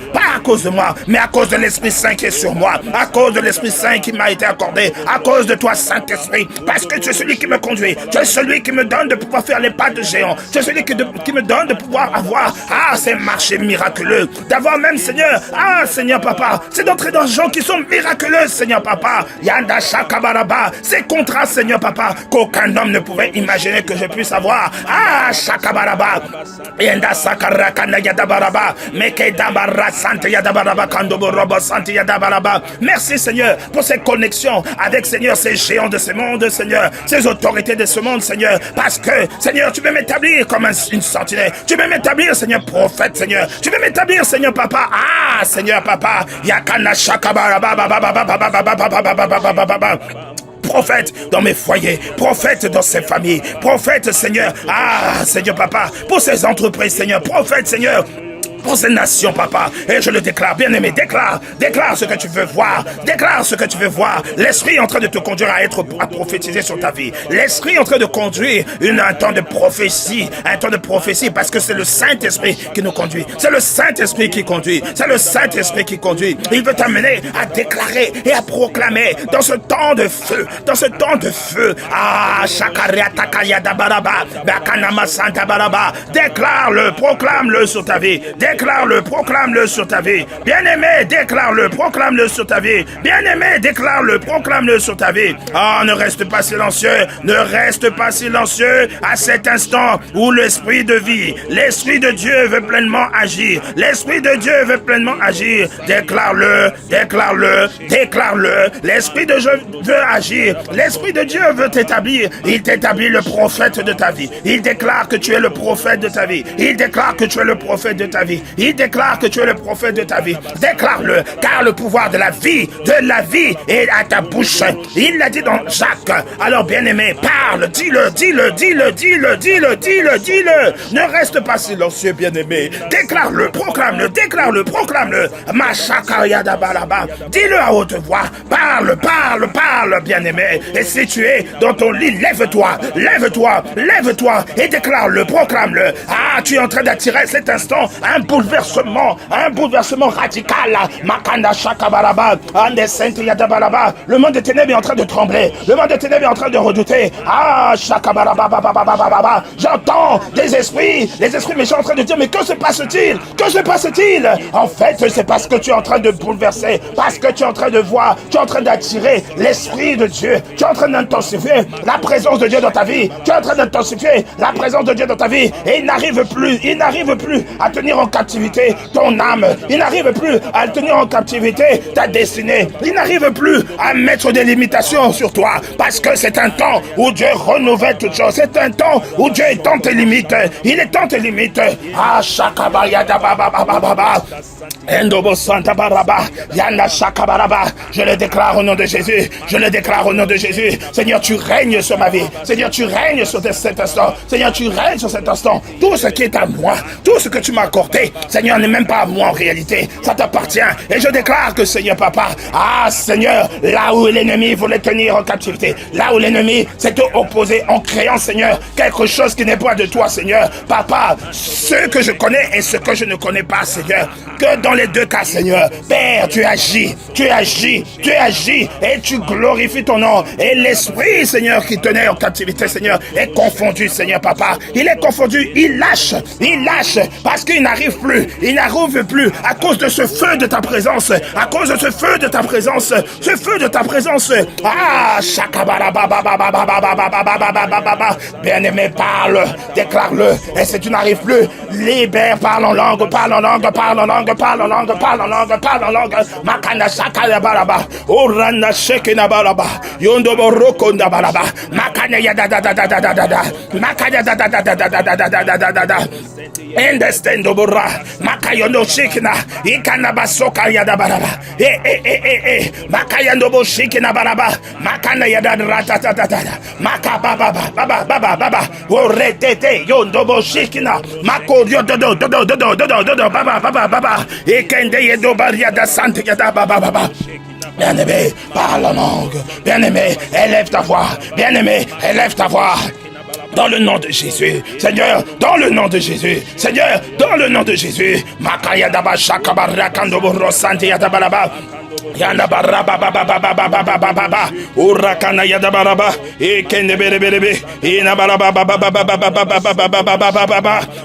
mais à cause de l'Esprit Saint qui est sur moi, à cause de l'Esprit Saint qui m'a été accordé, à cause de toi, Saint-Esprit, parce que tu es celui qui me conduit, tu es celui qui me donne de pouvoir faire les pas de géant, tu es celui qui me donne de pouvoir avoir, ces marchés miraculeux, d'avoir même, Seigneur, Seigneur, papa, c'est d'entrer dans des gens qui sont miraculeux, Seigneur, papa, Yanda Shakabaraba, ces contrats, Seigneur, papa, qu'aucun homme ne pouvait imaginer que je puisse avoir, Shakabaraba, Yanda Sakarakanda Yadabaraba, Mekedabara Santa Yadabaraba, Kandoborobo Santa Yadabaraba. Merci, Seigneur, pour ces connexions avec, Seigneur, ces géants de ce monde, Seigneur, ces autorités de ce monde, Seigneur, parce que, Seigneur, tu veux m'établir comme une sentinelle, tu veux m'établir, Seigneur, prophète, Seigneur, tu veux m'établir, Seigneur, papa, Seigneur, papa, Yakana Shakabaraba, prophète dans mes foyers, prophète dans ces familles, prophète, Seigneur, Seigneur, papa, pour ces entreprises, Seigneur, prophète, Seigneur, pour ces nations, papa. Et je le déclare, bien-aimé, déclare ce que tu veux voir, déclare ce que tu veux voir. L'Esprit est en train de te conduire à prophétiser sur ta vie. L'Esprit est en train de conduire un temps de prophétie, parce que c'est le Saint-Esprit qui nous conduit. C'est le Saint-Esprit qui conduit. C'est le Saint-Esprit qui conduit. Il veut t'amener à déclarer et à proclamer dans ce temps de feu, déclare-le, proclame-le sur ta vie. Déclare-le, proclame-le sur ta vie. Bien-aimé, déclare-le, proclame-le sur ta vie. Bien-aimé, déclare-le, proclame-le sur ta vie. Ne reste pas silencieux, à cet instant où l'Esprit de vie, l'Esprit de Dieu veut pleinement agir. L'Esprit de Dieu veut pleinement agir. Déclare-le. L'Esprit de Dieu veut agir. L'Esprit de Dieu veut t'établir. Il t'établit le prophète de ta vie. Il déclare que tu es le prophète de ta vie. Il déclare que tu es le prophète de ta vie. Déclare-le, car le pouvoir de la vie est à ta bouche. Il l'a dit dans Jacques. Alors bien-aimé, parle, dis-le. Ne reste pas silencieux, bien-aimé. Déclare-le, proclame-le. Machakayadabalaba. Dis-le à haute voix. Parle, bien-aimé. Et si tu es dans ton lit, lève-toi et déclare-le, proclame-le. Ah, tu es en train d'attirer cet instant un bouleversement radical. Makanda Shakabaraba, Andesente Yadabalaba. Le monde des ténèbres est en train de trembler. Le monde des ténèbres est en train de redouter. Ah, Shakabaraba, j'entends des esprits méchants en train de dire, mais que se passe-t-il? En fait, c'est parce que tu es en train de bouleverser, parce que tu es en train de voir, tu es en train d'attirer l'Esprit de Dieu, tu es en train d'intensifier la présence de Dieu dans ta vie, et il n'arrive plus à tenir en captivité ton âme, il n'arrive plus à tenir en captivité ta destinée, il n'arrive plus à mettre des limitations sur toi, parce que c'est un temps où Dieu renouvelle toutes choses, c'est un temps où Dieu étend tes limites, il étend tes limites. Ah, Shakabayada Baba, Endobo Santa Baraba, Yana Shakabaraba, je le déclare au nom de Jésus, Seigneur, tu règnes sur ma vie, Seigneur, tu règnes sur cet instant, tout ce qui est à moi, tout ce que tu m'as accordé, Seigneur, n'est même pas à moi en réalité, ça t'appartient, et je déclare que Seigneur Papa, ah Seigneur, là où l'ennemi voulait tenir en captivité, là où l'ennemi s'est opposé en créant, Seigneur, quelque chose qui n'est pas de toi, Seigneur, Papa, ce que je connais et ce que je ne connais pas, Seigneur, que dans les deux cas, Seigneur, Père, tu agis, et tu glorifies ton nom, et l'esprit, Seigneur, qui tenait en captivité, Seigneur, est confondu, Seigneur Papa, il est confondu, il lâche, parce qu'il n'arrive plus, à cause de ce feu de ta présence, ah, bien-aimé, parle, déclare-le, et si tu n'arrives plus, libère, parle en langue, makana shakala baraba, orana shekena baraba, yondo boroko ndabaraba, makana yada makana da endestendo borra, makayondo shikina, ikana basoka yada baraba, makayando bo shikina baraba, makana yada ratatata, makababa, baba, oretete, yondo bo shikina, mako yodo, baba, ekende yedo bariada sante yada baba. Bien-aimé, parle en langue. Bien-aimé, élève ta voix. Dans le nom de Jésus, Seigneur, dans le nom de Jésus, Makaya daba shakabara kandobo rosante yadabalaba. Yana baraba baba urakana yada baraba ekende berebe ina baraba baba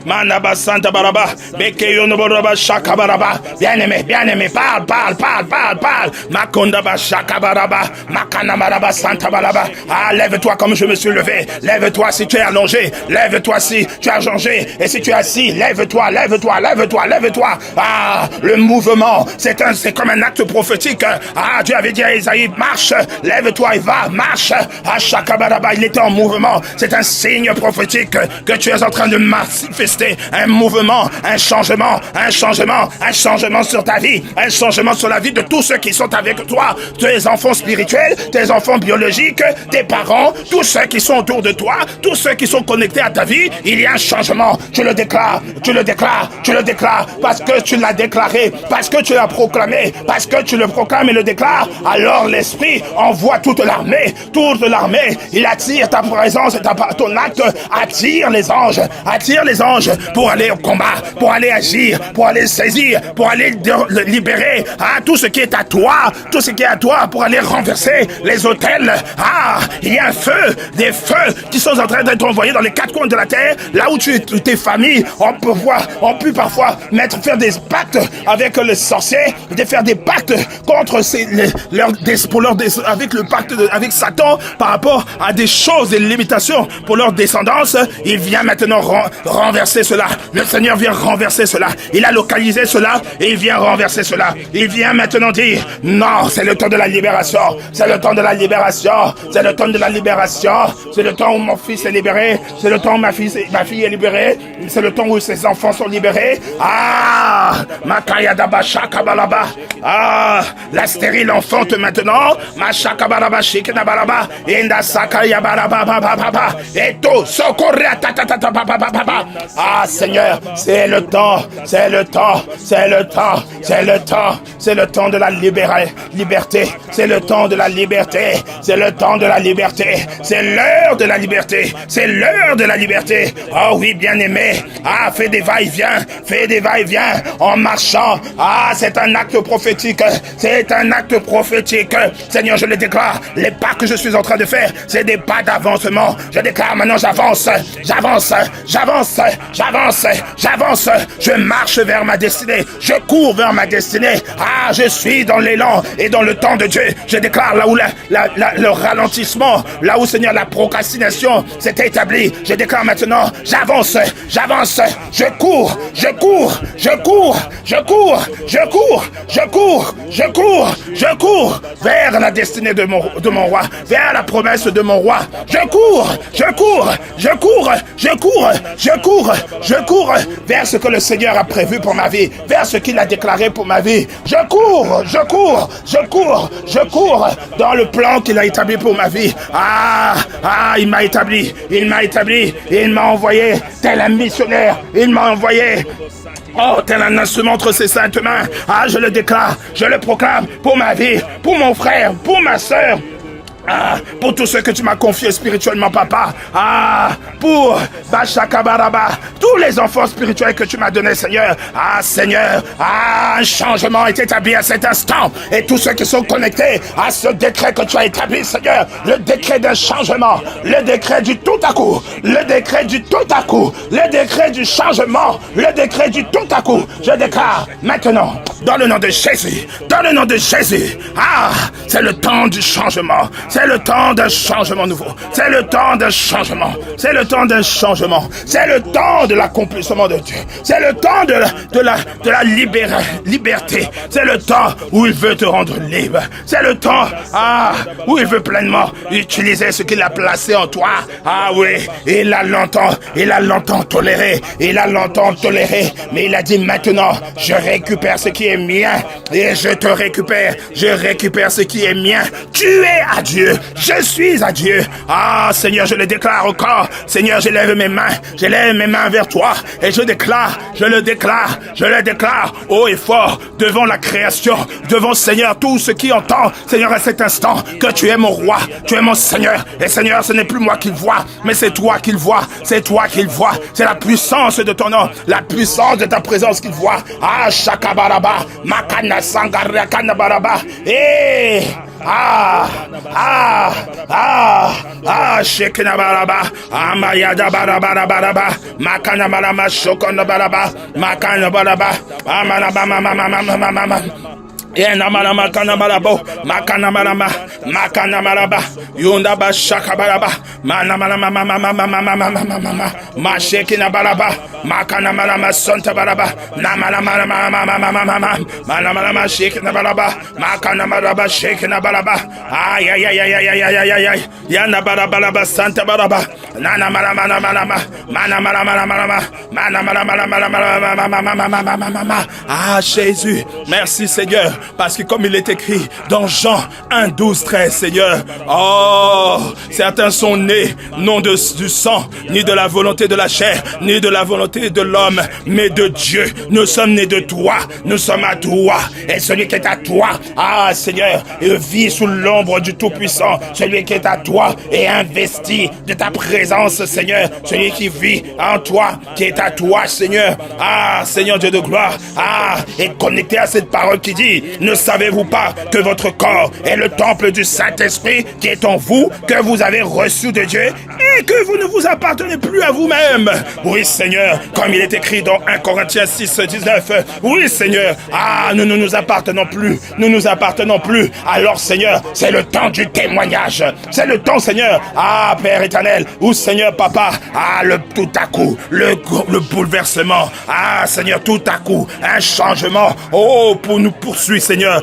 manaba santa baraba bekeyo no baraba shaka baraba bien-aimé parle makonda ba shaka baraba makana baraba santa baraba. Ah, lève-toi comme je me suis levé, lève-toi si tu es allongé, lève-toi si tu es allongé, et si tu es assis, lève-toi. Ah, le mouvement, c'est comme un acte prophétique. Ah, Dieu avait dit à Isaïe, marche, lève-toi et va, marche. Ah, Shakabaraba, il était en mouvement. C'est un signe prophétique que tu es en train de manifester. Un mouvement, un changement sur ta vie, un changement sur la vie de tous ceux qui sont avec toi, tes enfants spirituels, tes enfants biologiques, tes parents, tous ceux qui sont autour de toi, tous ceux qui sont connectés à ta vie. Il y a un changement. Tu le déclares, parce que tu l'as déclaré, parce que tu l'as proclamé, parce que tu le proclames et le déclare. Alors l'Esprit envoie toute l'armée, il attire ta présence et ton acte attire les anges pour aller au combat, pour aller agir, pour aller saisir, pour aller libérer tout ce qui est à toi, pour aller renverser les autels. Ah, il y a des feux qui sont en train d'être envoyés dans les quatre coins de la terre, là où tes familles ont pu parfois faire des pactes avec le sorcier, de faire des pactes contre avec le pacte avec Satan par rapport à des choses, des limitations pour leur descendance. Il vient maintenant renverser cela. Le Seigneur vient renverser cela. Il a localisé cela et il vient renverser cela. Il vient maintenant dire, non, c'est le temps de la libération. C'est le temps de la libération. C'est le temps de la libération. C'est le temps où mon fils est libéré. C'est le temps où ma fille est libérée. C'est le temps où ses enfants sont libérés. Ah, Makayadaba Shakabalaba. Ah, la stérile enfante maintenant. Mashakabalaba Shikinabalaba. Inda Sakayabalaba Baba. Et tout, Sokoria Tatatata Baba. Ah, Seigneur, c'est le temps. C'est le temps. C'est le temps. C'est le temps. C'est le temps de la liberté. C'est le temps de la liberté. C'est le temps de la liberté. C'est l'heure de la liberté. C'est l'heure de la liberté. Oh oui, bien-aimé. Ah, fais des va-et-vient. Fais des va-et-vient en marchant. Ah, c'est un acte prophétique. C'est un acte prophétique. Seigneur, je le déclare. Les pas que je suis en train de faire, c'est des pas d'avancement. Je déclare maintenant, j'avance. J'avance. J'avance. J'avance. J'avance. Je marche vers ma destinée. Je cours vers ma destinée. Ah, je suis dans l'élan et dans le temps de Dieu. Je déclare là où le ralentissement, là où, Seigneur, la procrastination s'est établie. Je déclare maintenant, j'avance, j'avance, je cours, je cours, je cours, je cours, je cours, je cours, je cours, je cours vers la destinée de mon roi, vers la promesse de mon roi. Je cours, je cours, je cours, je cours, je cours, je cours vers ce que le Seigneur a prévu pour ma vie, vers ce qu'il a déclaré pour ma vie. Je cours, je cours, je cours, je cours dans le plan qu'il a établi pour ma vie. Il m'a établi, il m'a envoyé tel un missionnaire, il m'a envoyé tel un instrument entre ses saintes mains. Ah, je le déclare, je le proclame pour ma vie, pour mon frère, pour ma sœur. Ah, pour tous ceux que tu m'as confiés spirituellement, papa. Ah, pour Bashakabaraba, tous les enfants spirituels que tu m'as donnés, Seigneur. Ah, Seigneur, un changement est établi à cet instant. Et tous ceux qui sont connectés à ce décret que tu as établi, Seigneur, le décret d'un changement, le décret du tout à coup, le décret du tout à coup, le décret du changement, le décret du tout à coup. Je déclare maintenant, dans le nom de Jésus, dans le nom de Jésus. Ah, c'est le temps du changement. C'est le temps d'un changement nouveau. C'est le temps d'un changement. C'est le temps d'un changement. C'est le temps de l'accomplissement de Dieu. C'est le temps de la liberté. C'est le temps où il veut te rendre libre. C'est le temps où il veut pleinement utiliser ce qu'il a placé en toi. Ah oui, il a longtemps toléré. Il a longtemps toléré. Mais il a dit maintenant, je récupère ce qui est mien. Et je te récupère. Je récupère ce qui est mien. Tu es à Dieu. Je suis à Dieu. Ah, Seigneur, je le déclare encore. Seigneur, je lève mes mains. Je lève mes mains vers toi. Et je le déclare haut et fort devant la création, devant, Seigneur, tout ce qui entend, Seigneur, à cet instant, que tu es mon roi, tu es mon Seigneur. Et Seigneur, ce n'est plus moi qui le vois, mais c'est toi qui le vois. C'est toi qui le vois. C'est la puissance de ton nom, la puissance de ta présence qu'il voit. Ah, Shakabaraba, Makana Sangaria Kanabaraba. Eh! Shekina baraba, Amayada baraba, Makana baraba, Shokona baraba, Makana baraba, Amanaba. Makana maraba, Yunda bashaka baraba, Mashekina baraba, Makana marama sonta baraba, Namala shekina baraba, Makana maraba, shekina baraba, Yana baraba, Santa baraba, Nana Ah, Jésus, merci Seigneur. Parce que comme il est écrit dans Jean 1, 12, 13, Seigneur, certains sont nés non du sang, ni de la volonté de la chair, ni de la volonté de l'homme, mais de Dieu. Nous sommes nés de toi, nous sommes à toi. Et celui qui est à toi, Seigneur, il vit sous l'ombre du Tout-Puissant. Celui qui est à toi est investi de ta présence, Seigneur. Celui qui vit en toi, qui est à toi, Seigneur. Seigneur Dieu de gloire, est connecté à cette parole qui dit: ne savez-vous pas que votre corps est le temple du Saint-Esprit qui est en vous, que vous avez reçu de Dieu et que vous ne vous appartenez plus à vous-même. Oui, Seigneur, comme il est écrit dans 1 Corinthiens 6, 19. Oui, Seigneur, nous ne nous appartenons plus. Nous nous appartenons plus. Alors, Seigneur, c'est le temps du témoignage. C'est le temps, Seigneur, Père éternel, où, Seigneur, Papa, tout à coup, le bouleversement, Seigneur, tout à coup, un changement, pour nous poursuivre, Seigneur.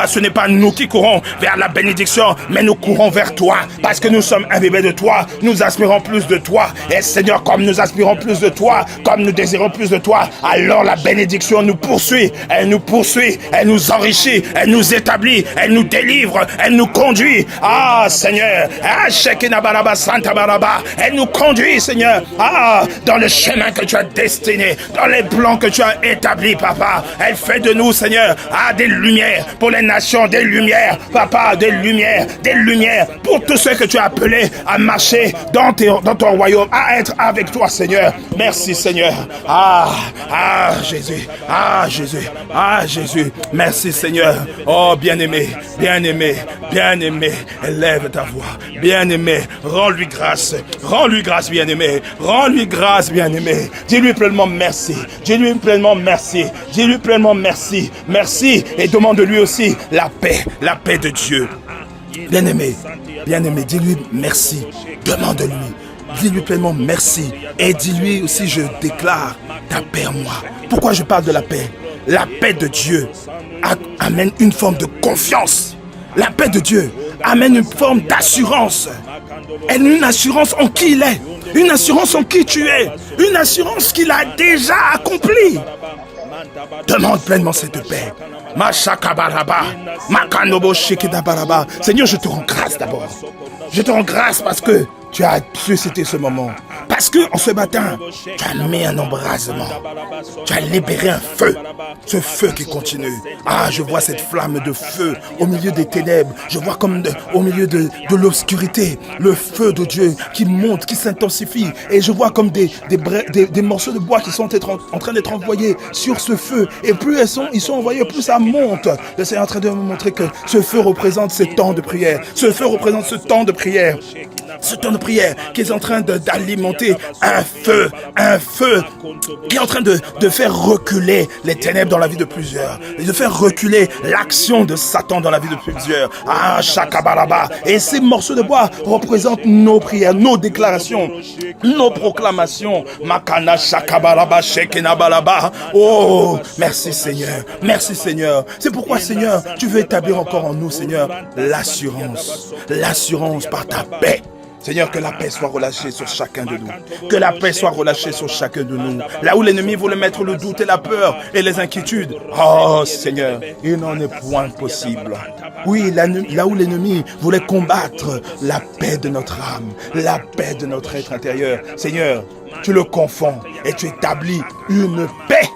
Ce n'est pas nous qui courons vers la bénédiction, mais nous courons vers toi, parce que nous sommes imbibés de toi, nous aspirons plus de toi, et Seigneur, comme nous aspirons plus de toi, comme nous désirons plus de toi, alors la bénédiction nous poursuit, elle nous enrichit, elle nous établit, elle nous délivre, elle nous conduit, Seigneur, elle nous conduit, Seigneur, dans le chemin que tu as destiné, dans les plans que tu as établis, Papa. Elle fait de nous, Seigneur, des lumières pour les nations, des lumières, Papa, des lumières pour tous ceux que tu as appelés à marcher dans ton royaume, à être avec toi, Seigneur. Merci, Seigneur. Jésus, Jésus. Merci, Seigneur. Oh, bien-aimé, élève ta voix. Bien-aimé, rends-lui grâce, bien-aimé. Rends-lui grâce, bien-aimé. Dis-lui pleinement merci. Dis-lui pleinement merci. Merci. Et demande-lui aussi la paix de Dieu. Bien-aimé, dis-lui merci. Demande-lui. Dis-lui pleinement merci. Et dis-lui aussi, je déclare ta paix en moi. Pourquoi je parle de la paix? La paix de Dieu amène une forme de confiance. La paix de Dieu amène une forme d'assurance. Une assurance en qui il est. Une assurance en qui tu es. Une assurance qu'il a déjà accomplie. Demande pleinement cette paix. Seigneur, je te rends grâce d'abord. Je te rends grâce parce que tu as suscité ce moment. Parce que en ce matin, tu as mis un embrasement. Tu as libéré un feu. Ce feu qui continue. Je vois cette flamme de feu au milieu des ténèbres. Je vois comme au milieu de l'obscurité, le feu de Dieu qui monte, qui s'intensifie. Et je vois comme des morceaux de bois qui sont en train d'être envoyés sur ce feu. Et plus ils sont envoyés, plus ça monte. Le Seigneur est en train de me montrer que ce feu représente ce temps de prière. Ce feu représente ce temps de prière. Ce temps de prière qui est en train d'alimenter un feu qui est en train de faire reculer les ténèbres dans la vie de plusieurs, et de faire reculer l'action de Satan dans la vie de plusieurs. Shakabaraba. Et ces morceaux de bois représentent nos prières, nos déclarations, nos proclamations. Makana Shakabaraba Shekenabalaba. Oh, merci Seigneur. C'est pourquoi, Seigneur, tu veux établir encore en nous, Seigneur, l'assurance par ta paix. Seigneur, que la paix soit relâchée sur chacun de nous. Que la paix soit relâchée sur chacun de nous. Là où l'ennemi voulait mettre le doute et la peur et les inquiétudes. Oh Seigneur, il n'en est point possible. Oui, là où l'ennemi voulait combattre la paix de notre âme, la paix de notre être intérieur. Seigneur, tu le confonds et tu établis une paix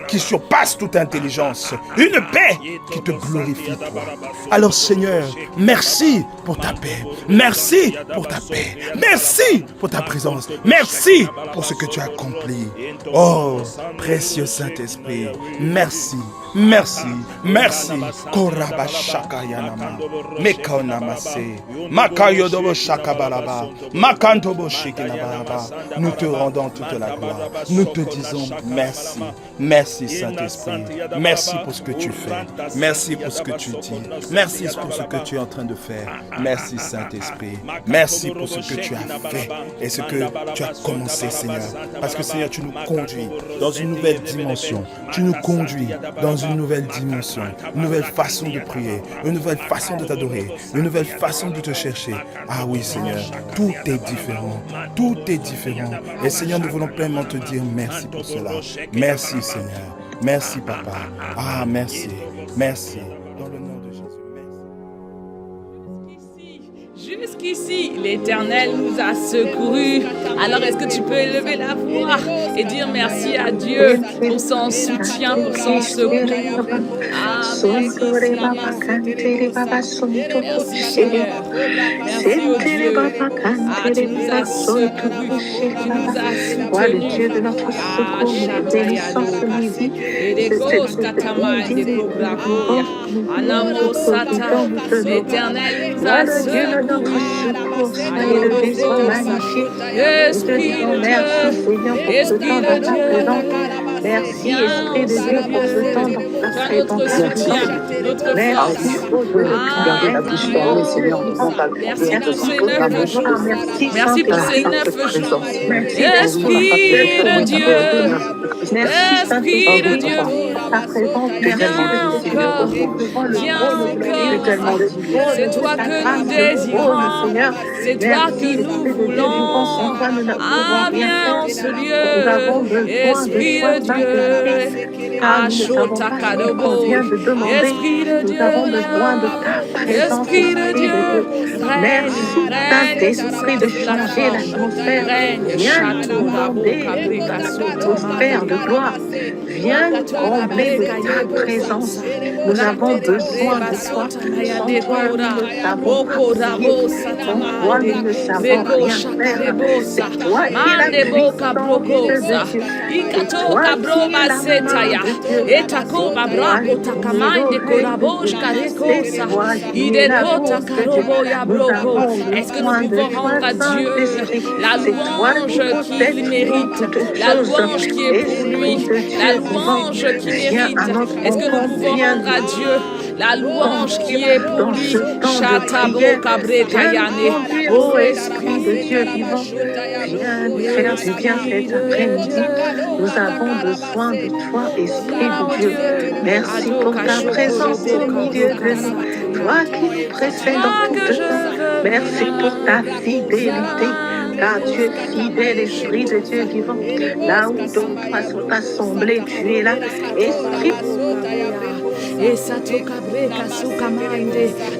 qui surpasse toute intelligence, une paix qui te glorifie toi. Alors Seigneur, merci pour ta paix, merci pour ta paix, merci pour ta présence, merci pour ce que tu as accompli. Oh, précieux Saint-Esprit, merci. Koraba shakayanama, mekonamase, makayodobo shakabalaba, makantobo shikinabalaba. Nous te rendons toute la gloire. Nous te disons merci. Merci Saint-Esprit. Merci pour ce que tu fais. Merci pour ce que tu dis. Merci pour ce que tu es en train de faire. Merci Saint-Esprit. Merci pour ce que tu as fait et ce que tu as commencé, Seigneur. Parce que Seigneur, tu nous conduis dans une nouvelle dimension. Tu nous conduis dans une nouvelle dimension, une nouvelle façon de prier, une nouvelle façon de t'adorer, une nouvelle façon de te chercher. Ah oui Seigneur, tout est différent. Tout est différent. Et Seigneur, nous voulons pleinement te dire merci pour cela. Merci Seigneur. Merci Papa. Merci. Dans le nom de Jésus. Merci. jusqu'ici, l'Éternel nous a secourus. Alors, est-ce que tu peux élever la voix et dire merci à Dieu pour son soutien, pour son secours? Ah, merci Seigneur. Merci au Dieu. Ah, tu nous as secourus. Tu nous as soutenus. Dieu de notre secours, nous bénissons ce midi. L'Éternel nous a secourus. Soyez levé, soyez magnifié. Esprit de Dieu, Esprit de Dieu. Merci, Esprit de Dieu, pour ce temps dans ta notre soutien, notre merci force. Merci pour ces 9 jours. Merci pour ces 9 jours. Esprit de Dieu, Esprit de Dieu. Viens encore. C'est toi que nous désirons. C'est toi que nous voulons. Ah, viens en ce lieu. Esprit de Dieu. Ashota Kadobo. Esprit de Dieu. Esprit de Dieu. Règne, Esprit de changer l'atmosphère. Viens nous demander, Père de gloire. Viens nous combler de ta présence. Nous avons besoin de toi. Sans toi, nous ne savons pas prier. Sans toi, nous ne savons rien faire. C'est toi qui es la puissance de Dieu. C'est toi qui es la main de Dieu. C'est toi Est-ce que nous pouvons rendre à Dieu la louange qu'il mérite, la louange qui est pour lui, la louange qu'il mérite? Est-ce que nous pouvons rendre à Dieu la louange qui est pour lui? Chatabo Cabré Kayane. Oh Esprit de Dieu vivant, viens nous faire du bien cet après-midi. Nous avons besoin de toi, Esprit de Dieu. Merci pour ta présence au milieu de nous. Toi qui nous précèdes dans tout temps. Merci pour ta fidélité. Car tu es fidèle, Esprit de Dieu vivant. Là où d'autres sont assemblés, tu es là. Esprit.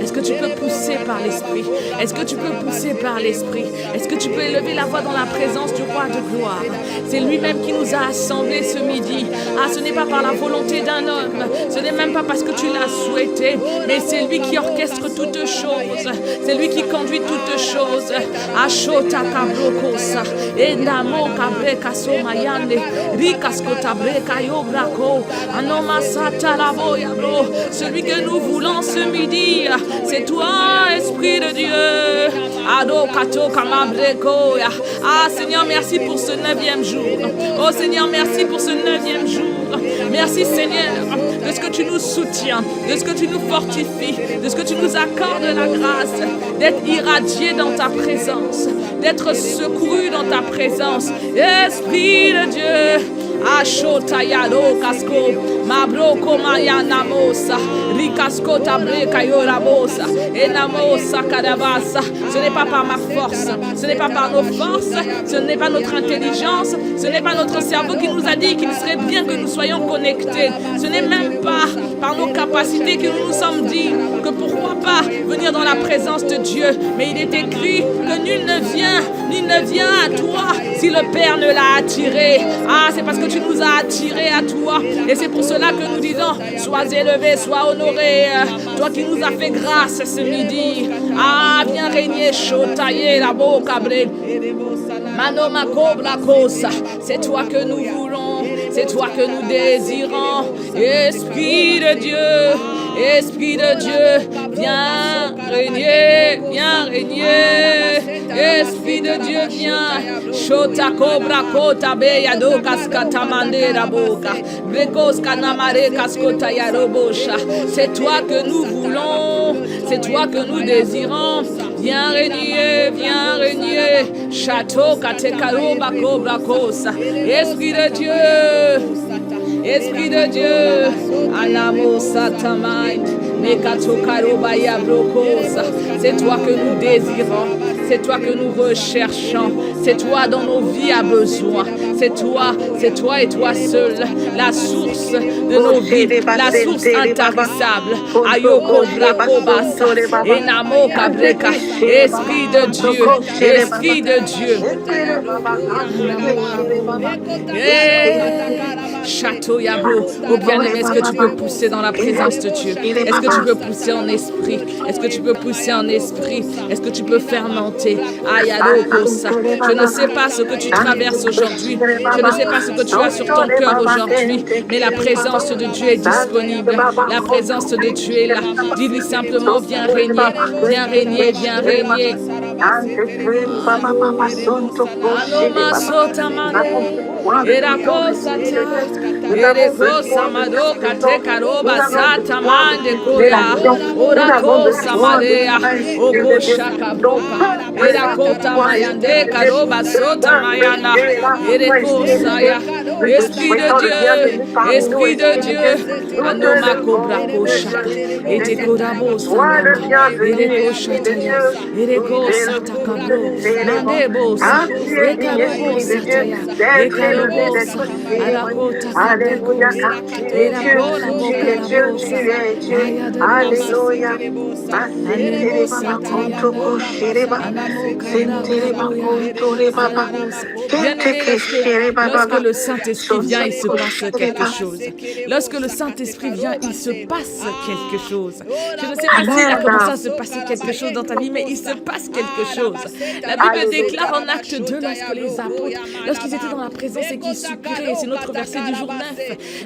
Est-ce que tu peux pousser par l'Esprit? Est-ce que tu peux pousser par l'Esprit? Est-ce que tu peux élever la voix dans la présence du Roi de gloire? C'est lui-même qui nous a assemblés ce midi. Ah, ce n'est pas par la volonté d'un homme. Ce n'est même pas parce que tu l'as souhaité. Mais c'est lui qui orchestre toutes choses. C'est lui qui conduit toutes choses. Ashota kabrokosa. Enamo kabreka somayande. Rikaskota breka yobrako. Anoma sata lavoya. Celui que nous voulons ce midi, c'est toi, Esprit de Dieu. Ah Seigneur, merci pour ce 9e jour. Oh Seigneur, merci pour ce 9e jour. Merci Seigneur de ce que tu nous soutiens, de ce que tu nous fortifies, de ce que tu nous accordes la grâce d'être irradié dans ta présence, d'être secouru dans ta présence. Esprit de Dieu. Ashota yalo kasko mabroko mayana mosa rikasko tabreka yora mosa enamosa kadabasa. Ce n'est pas par ma force, ce n'est pas par nos forces, ce n'est pas notre intelligence, ce n'est pas notre cerveau qui nous a dit qu'il serait bien que nous soyons connectés. Ce n'est même pas par nos capacités que nous nous sommes dit que pourquoi pas venir dans la présence de Dieu. Mais il est écrit que nul ne vient à toi si le Père ne l'a attiré. Ah, c'est parce que tu nous as attirés à toi. Et c'est pour cela que nous disons, sois élevé, sois honoré. Toi qui nous as fait grâce ce midi. Ah, viens régner, chotailler la bocabré. Manoma cobra cosa. C'est toi que nous voulons. C'est toi que nous désirons. Esprit de Dieu. Esprit de Dieu, viens régner, viens régner. Esprit de Dieu, viens. Shota cobra kota beya do kaskata mandera boka. Bekos kanamare kaskota yarobosha. C'est toi que nous voulons, c'est toi que nous désirons. Viens régner, viens régner. Château katekaroba cobra kosa. Esprit de Dieu. Esprit de Dieu, Anamo Satamai, Mekatokarobaya Brokosa, c'est toi que nous désirons, C'est toi que nous recherchons. C'est toi dont nos vies a besoin. C'est toi et toi seul. La source de nos vies, la source intarissable. Ayoko Brakobasa, Enamo Kabreka, Esprit de Dieu, Esprit de Dieu. Château Yabo, oh bien-aimé, est-ce que tu peux pousser dans la présence de Dieu? Est-ce que tu peux pousser en esprit? Est-ce que tu peux pousser en esprit? Est-ce que tu peux fermenter? Ayadokosa. Je ne sais pas ce que tu traverses aujourd'hui. Je ne sais pas ce que tu as sur ton cœur aujourd'hui, mais la présence de Dieu est disponible. La présence de Dieu est là. Dis-lui simplement, viens régner, viens régner, viens régner. Erekosa madoka tekaroba sata mande koya orakosa malea okosha kabroka erakota mayande karoba sota mayana erekosa ya Esprit de Dieu anoma kobra kosha etekorabosa erekosa taya erekosa takabro mandebosa ekarobosa taya ekarobosa arakota kadekosa erakona mokarabosa Alléluia. Lorsque le Saint-Esprit vient, il se passe quelque chose. Lorsque le Saint-Esprit vient, il se passe quelque chose. Je ne sais pas s'il a commencé à se passer quelque chose dans ta vie, mais il se passe quelque chose. La Bible déclare en Acte 2, lorsque les apôtres, lorsqu'ils étaient dans la présence et qu'ils soupiraient, c'est notre verset du jour 9,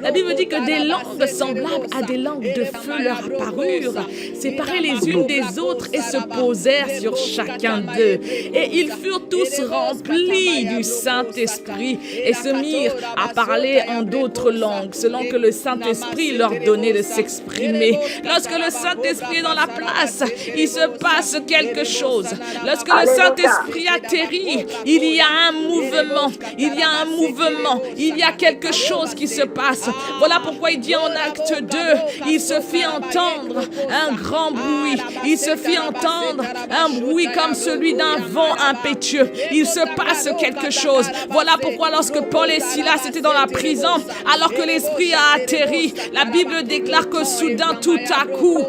la Bible dit que des langues semblables à des langues de feu leur apparurent, séparées les unes des autres et se posèrent sur chacun d'eux. Et ils furent tous remplis du Saint-Esprit et se mirent à parler en d'autres langues, selon que le Saint-Esprit leur donnait de s'exprimer. Lorsque le Saint-Esprit est dans la place, il se passe quelque chose. Lorsque le Saint-Esprit atterrit, il y a un mouvement, il y a un mouvement, il y a quelque chose qui se passe. Voilà pourquoi il dit en Acte 2, il se fit entendre un grand bruit. Il se fit entendre un bruit comme celui d'un vent impétueux. Il se passe quelque chose. Voilà pourquoi lorsque Paul et Silas étaient dans la prison, alors que l'Esprit a atterri, la Bible déclare que soudain, tout à coup,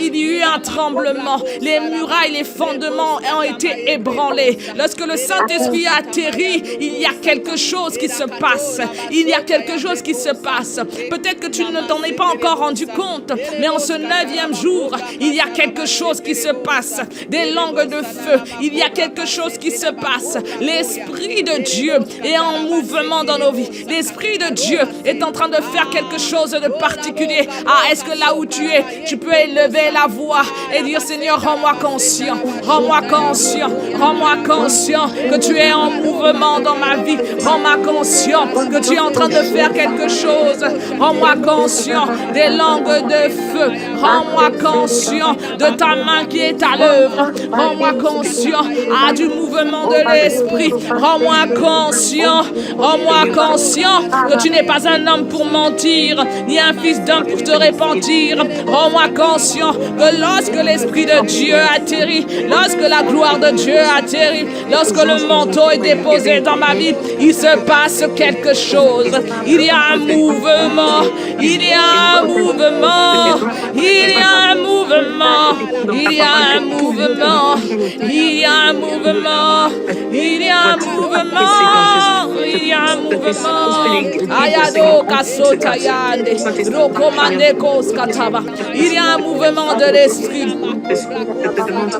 il y eut un tremblement. Les murailles, les fondements ont été ébranlés. Lorsque le Saint-Esprit a atterri, il y a quelque chose qui se passe. Il y a quelque chose qui se passe. Peut-être que tu ne t'en es pas encore rendu compte, mais en ce 9e jour, il y a quelque chose qui se passe. Des langues de feu, il y a quelque chose qui se passe. L'Esprit de Dieu est en mouvement dans nos vies. L'Esprit de Dieu est en train de faire quelque chose de particulier. Est-ce que là où tu es, tu peux élever la voix et dire, Seigneur, rends-moi conscient, rends-moi conscient, rends-moi conscient que tu es en mouvement dans ma vie. Rends-moi conscient que tu es en train de faire quelque chose. Rends-moi conscient des langues de feu. Rends-moi conscient de ta main qui est à l'œuvre. Rends-moi conscient du mouvement de l'Esprit. Rends-moi conscient que tu n'es pas un homme pour mentir, ni un fils d'homme pour te repentir. Rends-moi conscient que lorsque l'Esprit de Dieu atterrit, lorsque la gloire de Dieu atterrit, lorsque le manteau est déposé dans ma vie, il se passe quelque chose. Il y a un mouvement, il y a un mouvement, il y a un mouvement, il y a un mouvement, il y a un mouvement, il y a un mouvement, il y a un mouvement. Ayado kasota yande, rokomande koskataba. Il y a un mouvement de l'Esprit.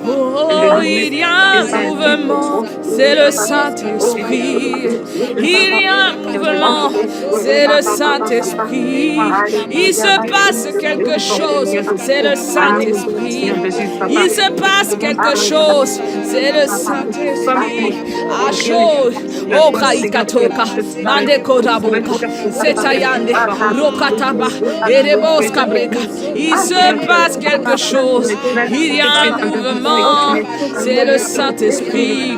Oh, il y a un mouvement, c'est le Saint-Esprit. Il y a un mouvement, c'est le Saint-Esprit. Il se passe quelque chose, c'est le Saint-Esprit. Il se passe quelque chose, c'est le Saint-Esprit. Chose, oh, kaika katoka, mande koraboka, setayande, rokataba, erebos kabreka. Il se passe quelque chose. Il y a un mouvement. C'est le Saint-Esprit.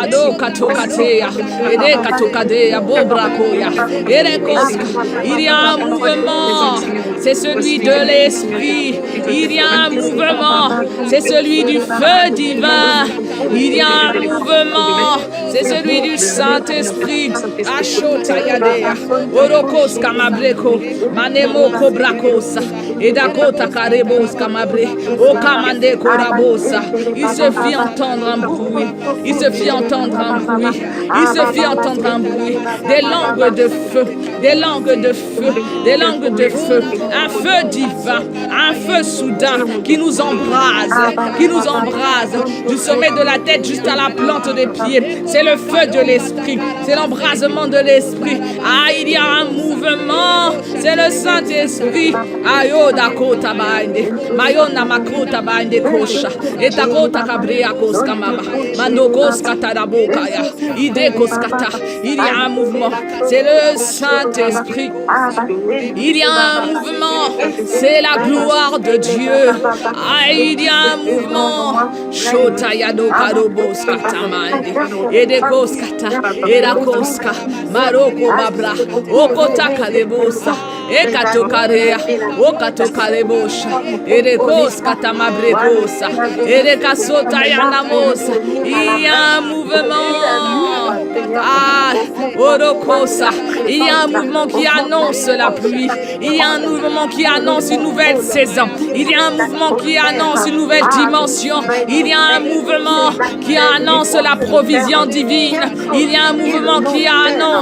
Ado katokatea, ede katokadea, bobrakoya, erekoska. Il y a un mouvement. C'est celui de l'Esprit. Il y a un mouvement. C'est celui du feu divin. Il y a un mouvement. C'est celui du Saint-Esprit. Ashotayadea, orokos kamabreko, manemo kobrakosa, edakota karebos kamabre, okamande korabosa. Il se fit entendre un bruit. Il se fit entendre un bruit. Il se fit entendre un bruit. Des langues de feu. Des langues de feu. Des langues de feu. Un feu divin. Un feu soudain qui nous embrase. Qui nous embrase du sommet de la tête jusqu'à la plante des pieds. C'est le feu de l'esprit. C'est l'embrasement de l'esprit. Ah, il y a un mouvement. C'est le Saint-Esprit. Ayo dakota bainde. Mayona makota bainde kosha. Etakota kabrea koskamaba. Mando koskata dabokaya. Ide koskata. Il y a un mouvement. C'est le Saint-Esprit. Il y a un mouvement. C'est la gloire de Dieu. Ah, il y a un mouvement. Shotayado karobos katamande. Ede koskata. Eda koska. Maroko babra. Okota kalebosa. Ekatokarea. Okatokalebosha. Ede koskata mabrekosa. Ede kasota yanamosa. Il y a un mouvement. Ah, Orokosa. Il y a un mouvement qui annonce la pluie. Il y a un mouvement qui annonce une nouvelle saison. Il y a un mouvement qui annonce une nouvelle dimension. Il y a un mouvement qui annonce la provision divine. Il y a un mouvement qui annonce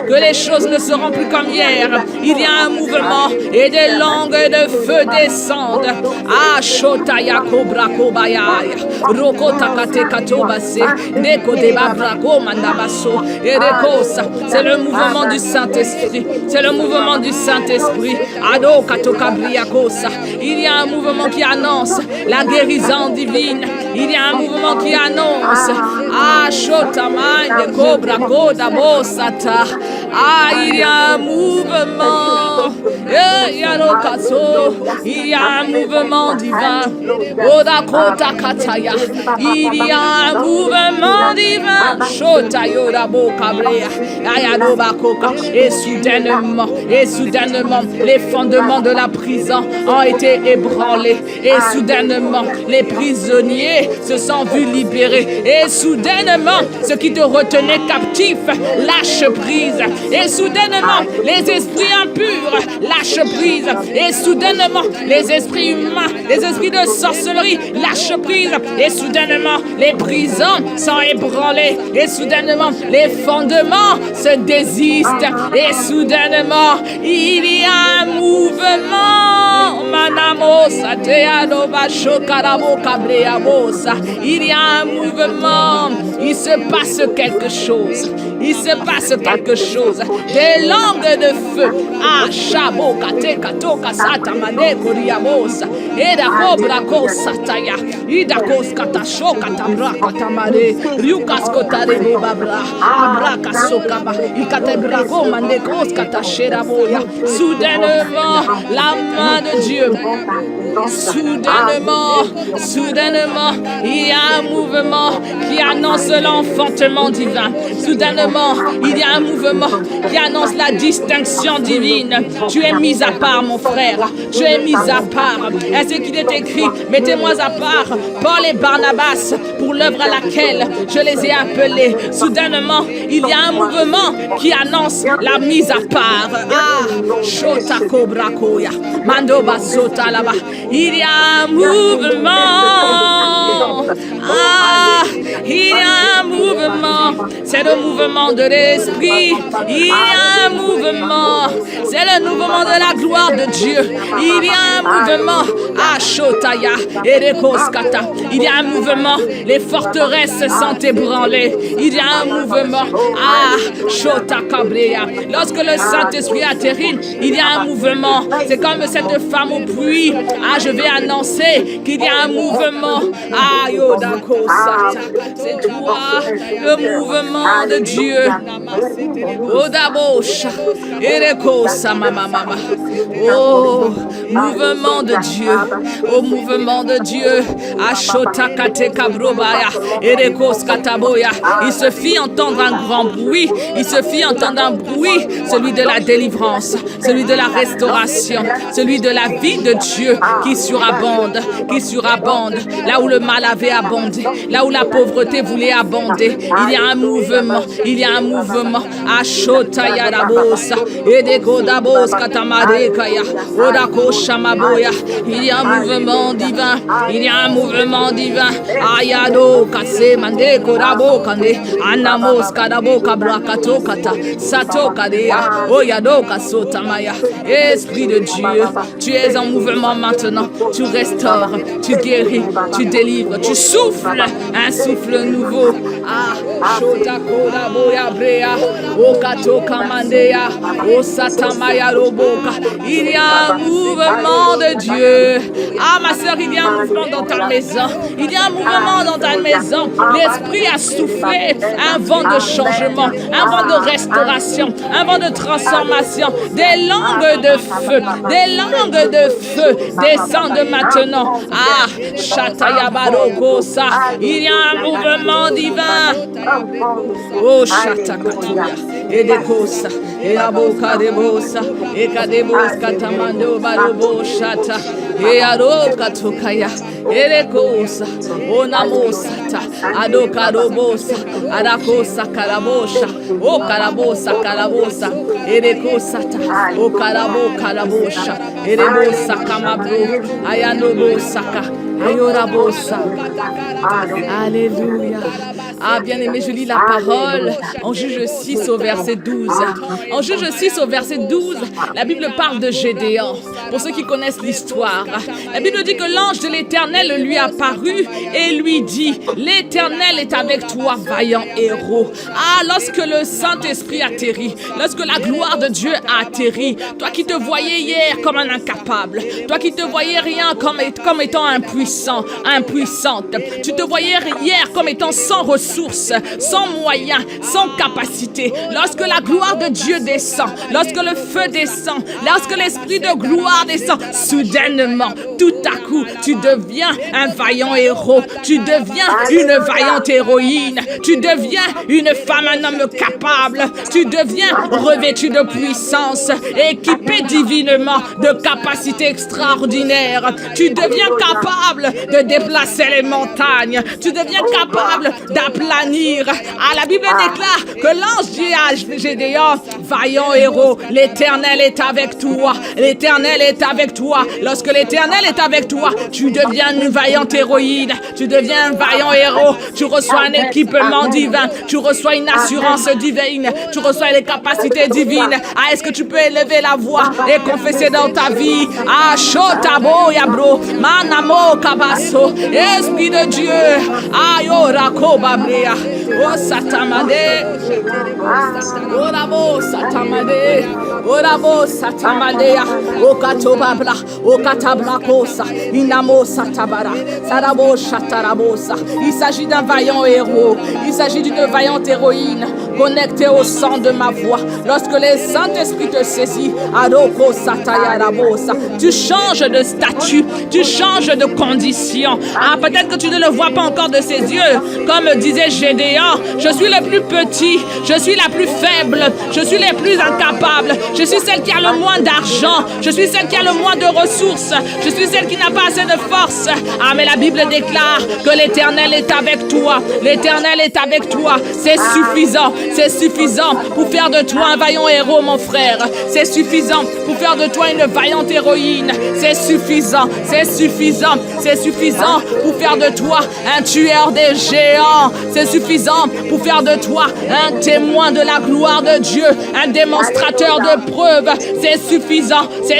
que les choses ne seront plus comme hier. Il y a un mouvement et des langues de feu descendent. Ah, Shotaya Kobra Kobayaya, Rokota Kate Katobase, Neko de Babrako Mandabaso, Erekosa. C'est le mouvement du Saint-Esprit. C'est le mouvement du Saint-Esprit. Ado Katokabriakosa. Il y a un mouvement qui annonce la guérison divine. Il y a un mouvement qui annonce. Ah, Shotamai de Cobra Koda Bosata. Ah, il y a un mouvement. Il y a un mouvement divin. Oda Kota Kataya. Il y a un mouvement divin. Shotayoda Bokabrea. Ayadoba Koka. Et soudainement, les fondements de la prison ont été ébranlés. Et soudainement, les prisonniers se sont vus libérés. Et soudainement, ceux qui te retenaient captif lâchent prise. Et soudainement, les esprits impurs lâchent prise. Et soudainement, les esprits humains, les esprits de sorcellerie lâchent prise. Et soudainement, les prisons sont ébranlées. Et soudainement, les fondements se désistent. Et soudainement, il y a un mouvement. Manamosa, Teanoba, Shokarabo, Kabreamosa. Il y a un mouvement. Il se passe quelque chose. Il se passe quelque chose. Des langues de feu. Ah, Shabo, Kate, Katoka, Satamane, Koriamosa. Eda Cobra, Kosataya. Ida Koskatasho, Katabra, Katamare. Ryukas Kotare, Babra. Abraka Sokaba. Ikatebrako, Mandekos, Katasheraboya. Soudainement, la main de Dieu. Soudainement, il y a un mouvement qui annonce l'enfantement divin. Soudainement, il y a un mouvement qui annonce la distinction divine. Tu es mis à part, mon frère. Tu es mis à part. Est-ce qu'il est écrit, mettez-moi à part Paul et Barnabas pour l'œuvre à laquelle je les ai appelés. Soudainement, il y a un mouvement qui annonce la mise à part. Ah, Shota Cobra Koya, Mando Basota là-bas. Il y a un mouvement. Ah, il y a un mouvement. mouvement. C'est le mouvement de l'esprit. Il y a un mouvement. C'est le mouvement de la gloire de Dieu. Il y a un mouvement. Ashotaya, Erekoskata. Il y a un mouvement. Les forteresses sont ébranlées. Il y a un mouvement. Shotakabrea. Lorsque le Saint-Esprit atterrit, il y a un mouvement. C'est comme cette femme au puits. Je vais annoncer qu'il y a un mouvement. Yodakosata. C'est toi, le mouvement de Dieu. Odabosha. Erekosa mama. Oh, mouvement de Dieu. Oh, mouvement de Dieu. Ashotakate kabrobaya. Erekoskataboya. Il se fit entendre un grand bruit. Il se fit entendre un bruit, celui de la délivrance, celui de la restauration, celui de la vie de Dieu qui surabonde, là où le mal avait abondé, là où la pauvreté voulait abonder. Il y a un mouvement, il y a un mouvement. Ashotaya rabosa, edekodabos katamarekaya, odako shamaboya. Il y a un mouvement divin, il y a un mouvement divin. Ayado kase mande korabo kande, anamos kadabo kabrakato kata, sato kadea, oyado kasotamaya. Esprit de Dieu, tu es en mouvement maintenant. Tu restaures, tu guéris, tu délivres, tu souffles un souffle nouveau. Shotako boya brea, okato kamandea, osatamaya roboka. Il y a un mouvement de Dieu. Ma sœur, il y a un mouvement dans ta maison. Il y a un mouvement dans ta maison. L'Esprit a soufflé un vent de changement, un vent de restauration, un vent de transformation. Des langues de feu, descendent maintenant. Shatayabarokosa. Il y a un mouvement divin. Oh, Shatakatuya. Edekosa. Elaboka debosa. Ekadebos katamando barobo shata. Earoka tokaya. Erekosa. Onamosata. Adokarobosa. Arakosa karabosha. O karabosa karabosa. Erekosata. O karabo karabosha. Erebosa kamabro. Ayanobosaka. Ayorabosa. Alléluia. Bien-aimé, je lis la parole en Juge 6 au verset 12. En Juge 6 au verset 12, la Bible parle de Gédéon. Pour ceux qui connaissent l'histoire, la Bible dit que l'ange de l'Éternel lui apparut et lui dit: l'Éternel est avec toi, vaillant héros. Lorsque le Saint-Esprit atterrit, lorsque la gloire de Dieu a atterri, toi qui te voyais hier comme un incapable, toi qui te voyais rien comme étant impuissant, impuissante, tu te voyais hier comme étant sans ressources, sans moyens, sans capacité. Lorsque la gloire de Dieu descend, lorsque le feu descend, lorsque l'esprit de gloire descend, soudainement, tout à coup, tu deviens un vaillant héros, tu deviens une vaillante héroïne, tu deviens une femme, un homme capable, tu deviens revêtu de puissance, équipé divinement de capacités extraordinaires, tu deviens capable de déplacer les montagnes, tu deviens capable d'aplanir. La Bible déclare que l'ange dit à Gédéon: vaillant héros, l'Éternel est avec toi, l'Éternel est avec toi. Lorsque l'Éternel est avec toi, tu deviens une vaillante héroïne, tu deviens un vaillant héros, tu reçois un équipement divin, tu reçois une assurance divine, tu reçois les capacités divines. Est-ce que tu peux élever la voix et confesser dans ta vie? Shotabo yabro, manamo kabaso, Esprit de Dieu, ayora babrea, o satamade, orabo satamade, orabo satamadea, o katobabla, o katablakosa, inamo satabara, sarabo chatarabosa. Il s'agit d'un vaillant héros, il s'agit d'une vaillante héroïne connectée au sang de ma voix. Lorsque le Saint-Esprit te saisit, aroko satayarabosa, tu changes de statut, tu changes de condition. Peut-être que tu ne le vois pas encore de ses yeux. Comme disait Gédéon, je suis le plus petit, je suis la plus faible, je suis la plus incapable, je suis celle qui a le moins d'argent, je suis celle qui a le moins de ressources, je suis celle qui n'a pas assez de force. Mais la Bible déclare que l'Éternel est avec toi, l'Éternel est avec toi, c'est suffisant, C'est suffisant pour faire de toi un vaillant héros, mon frère. C'est suffisant pour faire de toi une vaillante héroïne. C'est suffisant, c'est suffisant, c'est suffisant pour faire de toi un tueur des géants. C'est suffisant pour faire de toi un témoin de la gloire de Dieu, un démonstrateur de preuves. C'est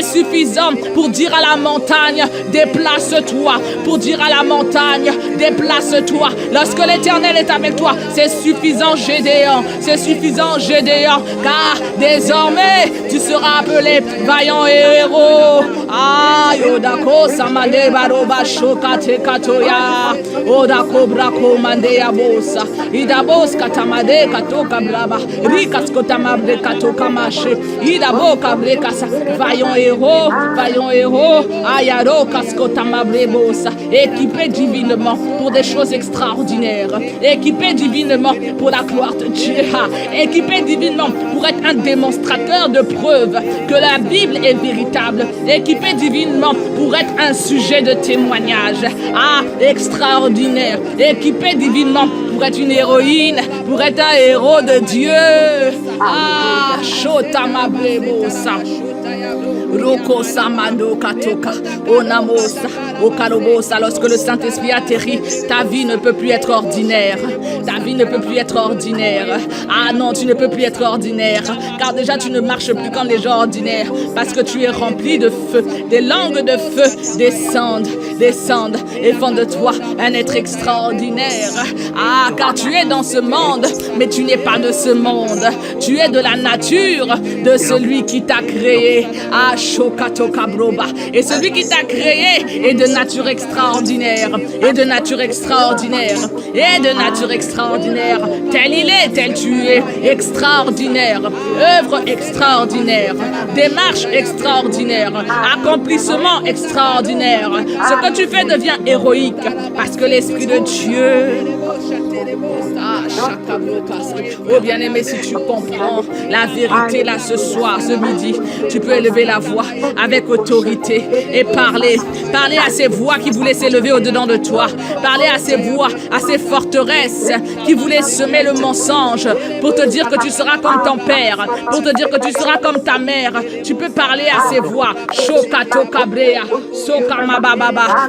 suffisant pour dire à la montagne, déplace-toi. Pour dire à la montagne, déplace-toi. Lorsque l'Éternel est avec toi, c'est suffisant, Gédéon. C'est suffisant, Gédéon, car désormais, tu seras appelé vaillant et héros. Ah, Yodako Samade Baroba Shokate Katoya. Odako Brako Mandea Bosa. Idabos Katamade Katoka Braba. Rikas Kotamabre Katoka Mache. Idaboka Brekasa. Vaillant héros. Ayaro Kaskotamabre Bosa. Équipé divinement pour des choses extraordinaires. Équipé divinement pour la gloire de Dieu. Équipé divinement pour être un démonstrateur de preuves que la Bible est véritable. Équipé divinement pour être un sujet de témoignage. Ah, extraordinaire. Équipé divinement pour être une héroïne, pour être un héros de Dieu. Ah, Shotamabrebosa. Roko Samando Katoka, Onamosa, Okarobosa. Lorsque le Saint-Esprit atterrit, ta vie ne peut plus être ordinaire. Ta vie ne peut plus être ordinaire. Ah non, tu ne peux plus être ordinaire. Car déjà, tu ne marches plus comme les gens ordinaires. Parce que tu es rempli de feu. Des langues de feu descendent et font de toi un être extraordinaire. Ah, car tu es dans ce monde, mais tu n'es pas de ce monde. Tu es de la nature de celui qui t'a créé. Ah, Shokato Broba. Et celui qui t'a créé est de nature extraordinaire. Et de nature extraordinaire. Et de nature extraordinaire. Tel il est, tel tu es. Extraordinaire. Œuvre extraordinaire. Démarche extraordinaire. Accomplissement extraordinaire. Ce que tu fais devient héroïque. Parce que l'Esprit de Dieu... Oh bien-aimé, si tu comprends la vérité là ce soir, ce midi, tu peux élever la voix avec autorité et parler à ces voix qui voulaient s'élever au-dedans de toi, parler à ces voix, à ces forteresses qui voulaient semer le mensonge pour te dire que tu seras comme ton père, pour te dire que tu seras comme ta mère. Tu peux parler à ces voix.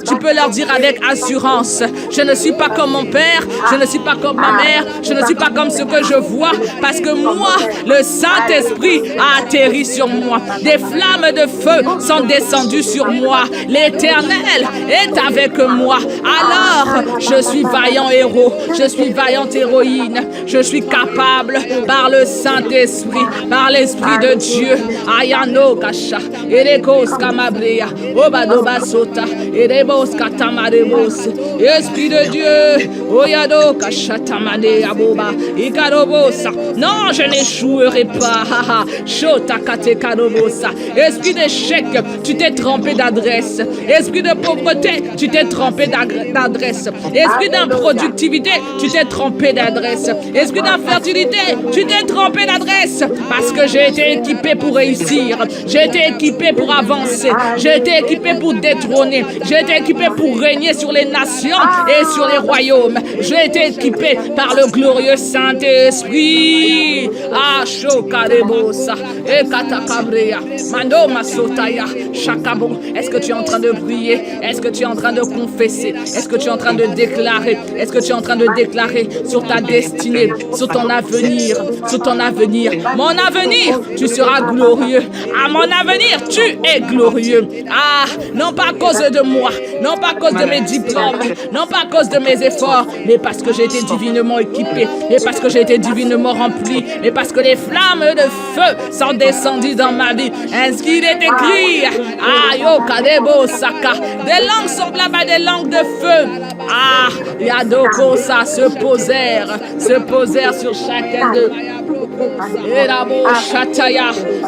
Tu peux leur dire avec assurance, je ne suis pas comme mon père, je ne suis pas comme ma mère, je ne suis pas comme ce que je vois, parce que moi, le Saint-Esprit a atterri sur moi. Des flammes de feu sont descendues sur moi. L'Éternel est avec moi. Alors, je suis vaillant héros, je suis vaillante héroïne, je suis capable par le Saint-Esprit, par l'Esprit de Dieu. Ayano kasha, erekos kamabrea, obadoba sota, erebos katamarebos. Esprit de Dieu, oyado kasha tamade aboba, ikarobosa. Non, je n'échouerai pas. Shota kate karobosa. Esprit d'échec, tu t'es trompé d'adresse. Esprit de pauvreté, tu t'es trompé d'adresse. Esprit d'improductivité, tu t'es trompé d'adresse. Esprit d'infertilité, tu t'es trompé d'adresse. Parce que j'ai été équipé pour réussir. J'ai été équipé pour avancer. J'ai été équipé pour détrôner. J'ai été équipé pour régner sur les nations et sur les royaumes. J'ai été équipé par le glorieux Saint-Esprit. Ah, Shokarebosa. Ekatakabrea. Mando Masotaya. Chakabo. Est-ce que tu es en train de prier? Est-ce que tu es en train de confesser? Est-ce que tu es en train de déclarer? Est-ce que tu es en train de déclarer sur ta destinée, sur ton avenir, sur ton avenir? Mon avenir, tu seras glorieux. À mon avenir, tu es glorieux. Ah, non pas à cause de moi, non pas à cause de mes diplômes, non pas à cause de mes efforts, mais parce que j'ai été divinement équipé, et parce que j'ai été divinement rempli, et parce que les flammes de feu sont descendues dans ma vie. Ainsi qu'il est écrit, Ayo Kadebo Saka, des langues semblables à des langues de feu. Ah, Yadoko, ça se posèrent sur chacun d'eux.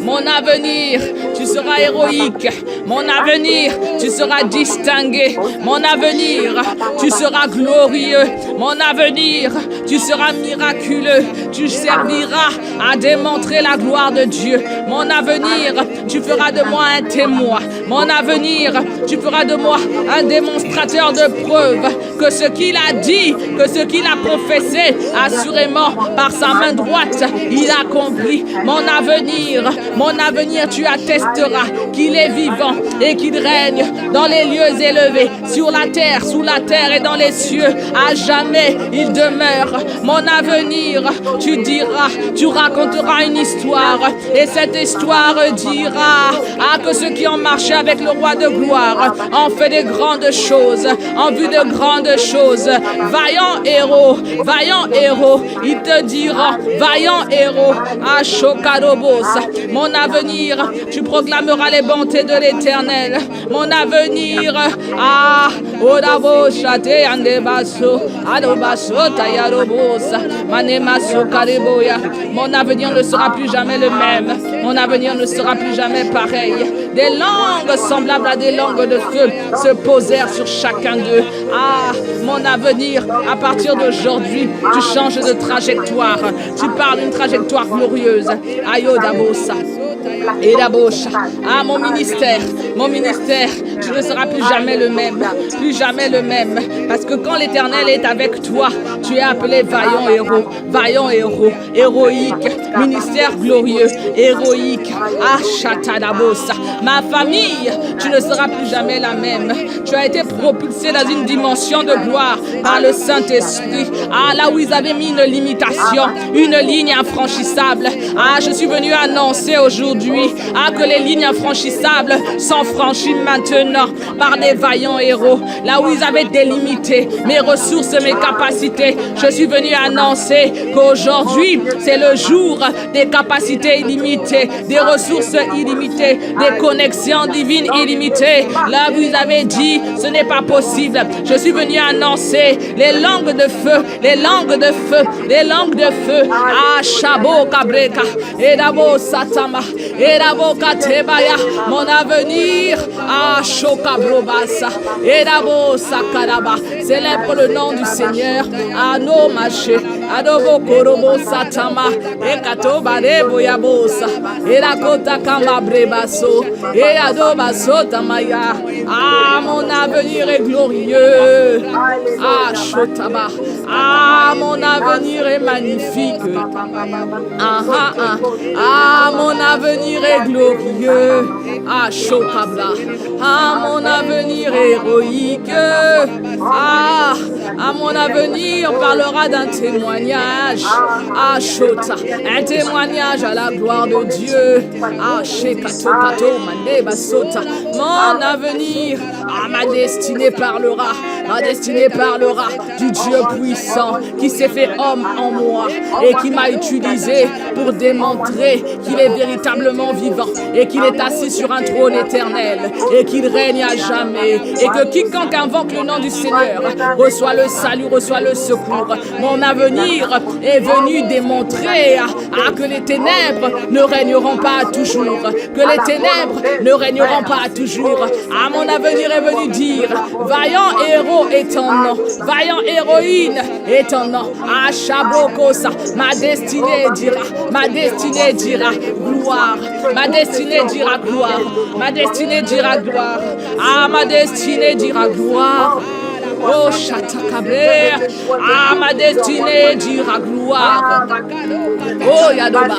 Mon avenir, tu seras héroïque. Mon avenir, tu seras distingué. Mon avenir, tu seras glorieux. Mon avenir, tu seras miraculeux. Tu serviras à démontrer la gloire de Dieu. Mon avenir, tu feras de moi un témoin. mon avenir. Tu feras de moi un démonstrateur de preuves que ce qu'il a dit, que ce qu'il a confessé, assurément, par sa main droite, il accomplit. Mon avenir, tu attesteras qu'il est vivant et qu'il règne dans les lieux élevés, sur la terre, sous la terre et dans les cieux. À jamais, il demeure. Mon avenir, tu diras, tu raconteras une histoire, et cette histoire dira que ceux qui ont marché avec le roi de gloire ont fait de grandes choses, ont vu de grandes choses. Vaillant héros, il te dira, vaillant héros, à Chokarobos. Mon avenir, tu proclameras les bontés de l'Éternel. Mon avenir, Odabo Chate Andebaso, Adobaso Tayarobos, Manemaso Kareboya. Mon avenir ne sera plus jamais le même. Mon avenir ne sera plus jamais pareil. Des langues semblables à des langues de feu se posèrent sur chacun d'eux. Mon avenir, à partir d'aujourd'hui, tu changes de trajectoire. Tu parles d'une trajectoire glorieuse. Ayodabosa. Et la bouche. Mon ministère, tu ne seras plus jamais le même, parce que quand l'Éternel est avec toi, tu es appelé vaillant héros, héroïque, ministère glorieux, héroïque. Chatadabosa. Ma famille, tu ne seras plus jamais la même. Tu as été propulsé dans une dimension de gloire par le Saint-Esprit. Là où ils avaient mis une limitation, une ligne infranchissable. Je suis venu annoncer aujourd'hui que les lignes infranchissables sont franchies maintenant par des vaillants héros. Là où ils avaient délimité mes ressources, mes capacités, je suis venu annoncer qu'aujourd'hui, c'est le jour des capacités illimitées, des ressources illimitées, des connexions divines illimitées. Là où ils avaient dit, ce n'est pas possible, je suis venu annoncer les langues de feu, les langues de feu, les langues de feu. Shabo Kabreka, Edabo Satama, Edabo Katebaya, mon avenir, Shokabrobasa, Edabo Sakaraba, célèbre le nom du Seigneur, Ano Maché, Adobo Korobo Satama, Ekatoba Reboyabosa, Erakota Kama Brebaso, Eadoba Sotamaya. Mon avenir est glorieux. Shotaba. Mon avenir est magnifique. Mon avenir est glorieux. Shokabla. Mon avenir est héroïque. Mon avenir parlera d'un témoignage. Shota. Un témoignage à la gloire de Dieu. Shekato Kato Mandeba Sota. Mon avenir, ma destinée parlera. Ma destinée parlera du Dieu puissant qui s'est fait homme en moi et qui m'a utilisé pour démontrer qu'il est véritablement vivant et qu'il est assis sur un trône éternel et qu'il règne à jamais et que quiconque invoque le nom du Seigneur reçoit le salut, reçoit le secours. Mon avenir est venu démontrer que les ténèbres ne régneront pas toujours, que les ténèbres ne régneront pas toujours. Mon avenir est venu dire, vaillant héros est ton nom, vaillant héroïne est ton nom. Shabokosa, ma destinée dira gloire, ma destinée dira gloire, ma destinée dira gloire, ma destinée dira gloire. Chatakaber, ma destinée dira gloire. Yadoba,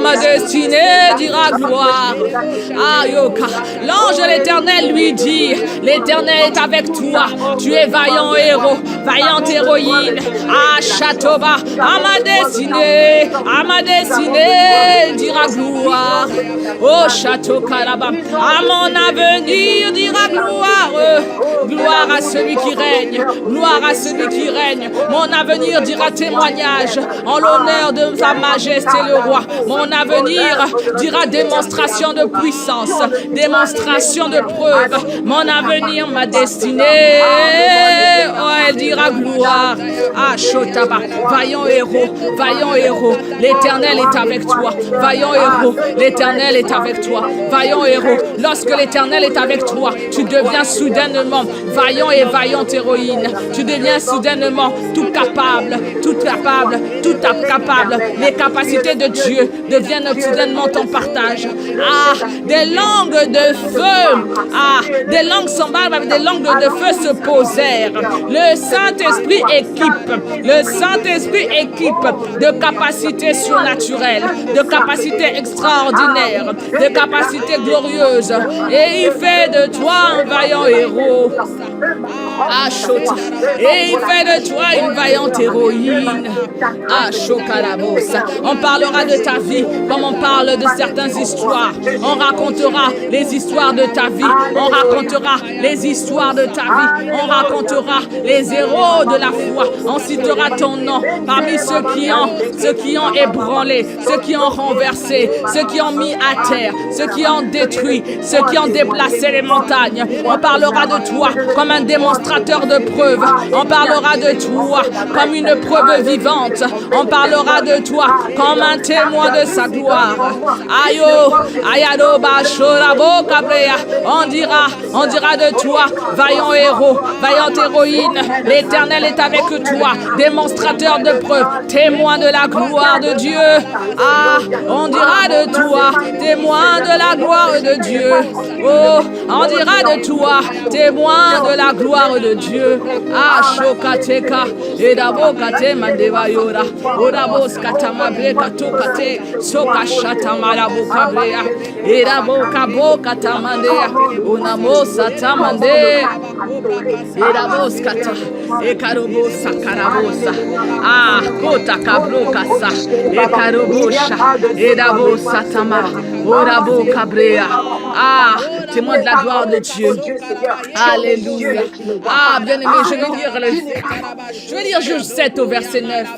ma destinée dira gloire. Yoka, l'ange de l'Éternel lui dit, l'Éternel est avec toi, tu es vaillant héros, vaillante héroïne. Chatoba, ma destinée dira gloire. Chatokaraba, mon avenir dira gloire. Gloire à celui qui règne, gloire à celui qui règne. Mon avenir dira témoignage en l'honneur de sa majesté le roi. Mon avenir dira démonstration de puissance, démonstration de preuve. Mon avenir, ma destinée, elle dira gloire. Shotaba, vaillant héros, l'Éternel est avec toi. Vaillant héros, l'Éternel est avec toi. Vaillant héros, lorsque l'Éternel est avec toi, tu deviens soudainement vaillant et vaillant vaillante héroïne. Tu deviens soudainement tout capable. Les capacités de Dieu deviennent soudainement ton partage. Ah, des langues de feu. Ah, des langues semblables avec des langues de feu se posèrent. Le Saint-Esprit équipe de capacités surnaturelles, de capacités extraordinaires, de capacités glorieuses. Et il fait de toi un vaillant héros. Ah, Chota. Et il fait de toi une vaillante héroïne. Ah, Chokarabos. On parlera de ta vie comme on parle de certaines histoires. On racontera les histoires de ta vie. On racontera les histoires de ta vie. On racontera les héros de la foi. On citera ton nom parmi ceux qui ont ébranlé, ceux qui ont renversé, ceux qui ont mis à terre, ceux qui ont détruit, ceux qui ont déplacé les montagnes. On parlera de toi comme un démonstrateur de preuves. On parlera de toi comme une preuve vivante. On parlera de toi comme un témoin de sa gloire. Ayo, ayado bashorabo kabrea. On dira de toi, vaillant héros, vaillante héroïne. L'Éternel est avec toi, démonstrateur de preuves, témoin de la gloire de Dieu. Ah, on dira de toi, témoin de la gloire de Dieu. Oh, on dira de toi, témoin de la gloire de Dieu. Ah, shokateka, edabokate mandevayora, odaboskatamabre katokate, sokashatamarabokablea, edabokabokatamandeya, unamosatamande, edaboskata, ekarobosakarabosa. Ah, kota kabrokasa, ekarobosha, edabosatama, orabokabrea. Ah, témoin de la gloire de Dieu. Alléluia. Ah, bien-aimé, je vais lire Juge 7 au verset 9.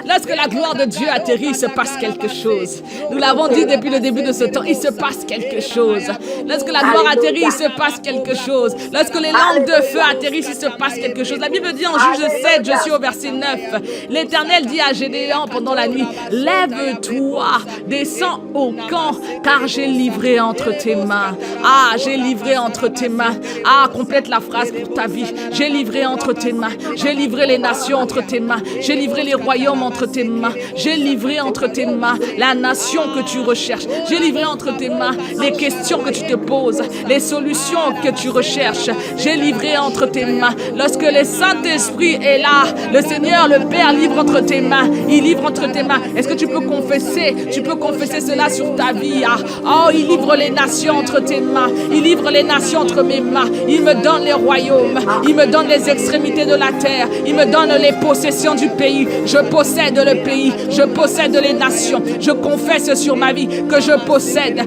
Lorsque la gloire de Dieu atterrit, il se passe quelque chose. Nous l'avons dit depuis le début de ce temps, il se passe quelque chose. Lorsque la gloire atterrit, il se passe quelque chose. Lorsque les langues de feu atterrissent, il se passe quelque chose. La Bible dit en Juge 7, je suis au verset 9. L'Éternel dit à Gédéon pendant la nuit, lève-toi, descends au camp, car j'ai livré entre tes mains. Ah, j'ai livré entre tes mains. Ah, complète la phrase pour ta vie. J'ai livré entre tes mains. J'ai livré les nations entre tes mains. J'ai livré les royaumes entre tes mains. J'ai livré entre tes mains la nation que tu recherches. J'ai livré entre tes mains les questions que tu te poses, les solutions que tu recherches. J'ai livré entre tes mains. Lorsque le Saint-Esprit est là, le Seigneur, le Père livre entre tes mains. Il livre entre tes mains. Est-ce que tu peux confesser? Tu peux confesser cela sur ta vie. Ah. Oh, il livre les nations entre tes mains. Il livre les nations entre mes mains. Il me donne les royaumes. Il me donne les extrémités de la terre. Il me donne les possessions du pays. Je possède le pays. Je possède les nations. Je confesse sur ma vie que je possède.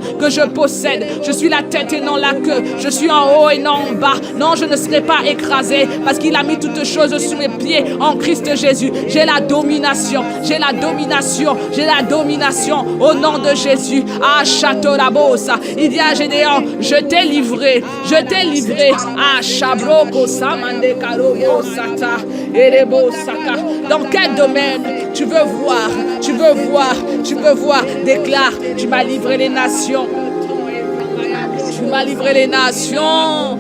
Je suis la tête et non la queue. Je suis en haut et non en bas. Non, je ne serai pas écrasé parce qu'il a mis toutes choses sous mes pieds en Christ Jésus. J'ai la domination. J'ai la domination. J'ai la domination au nom de Jésus. Ah, château la bosse. Il dit à Gédéon, je t'ai livré. Je t'ai livré. Ah, chabroko samande karobo sata. Erebo saka. Dans quel domaine tu veux voir? Tu veux voir. Déclare, tu m'as livré les nations. Tu m'as livré les nations.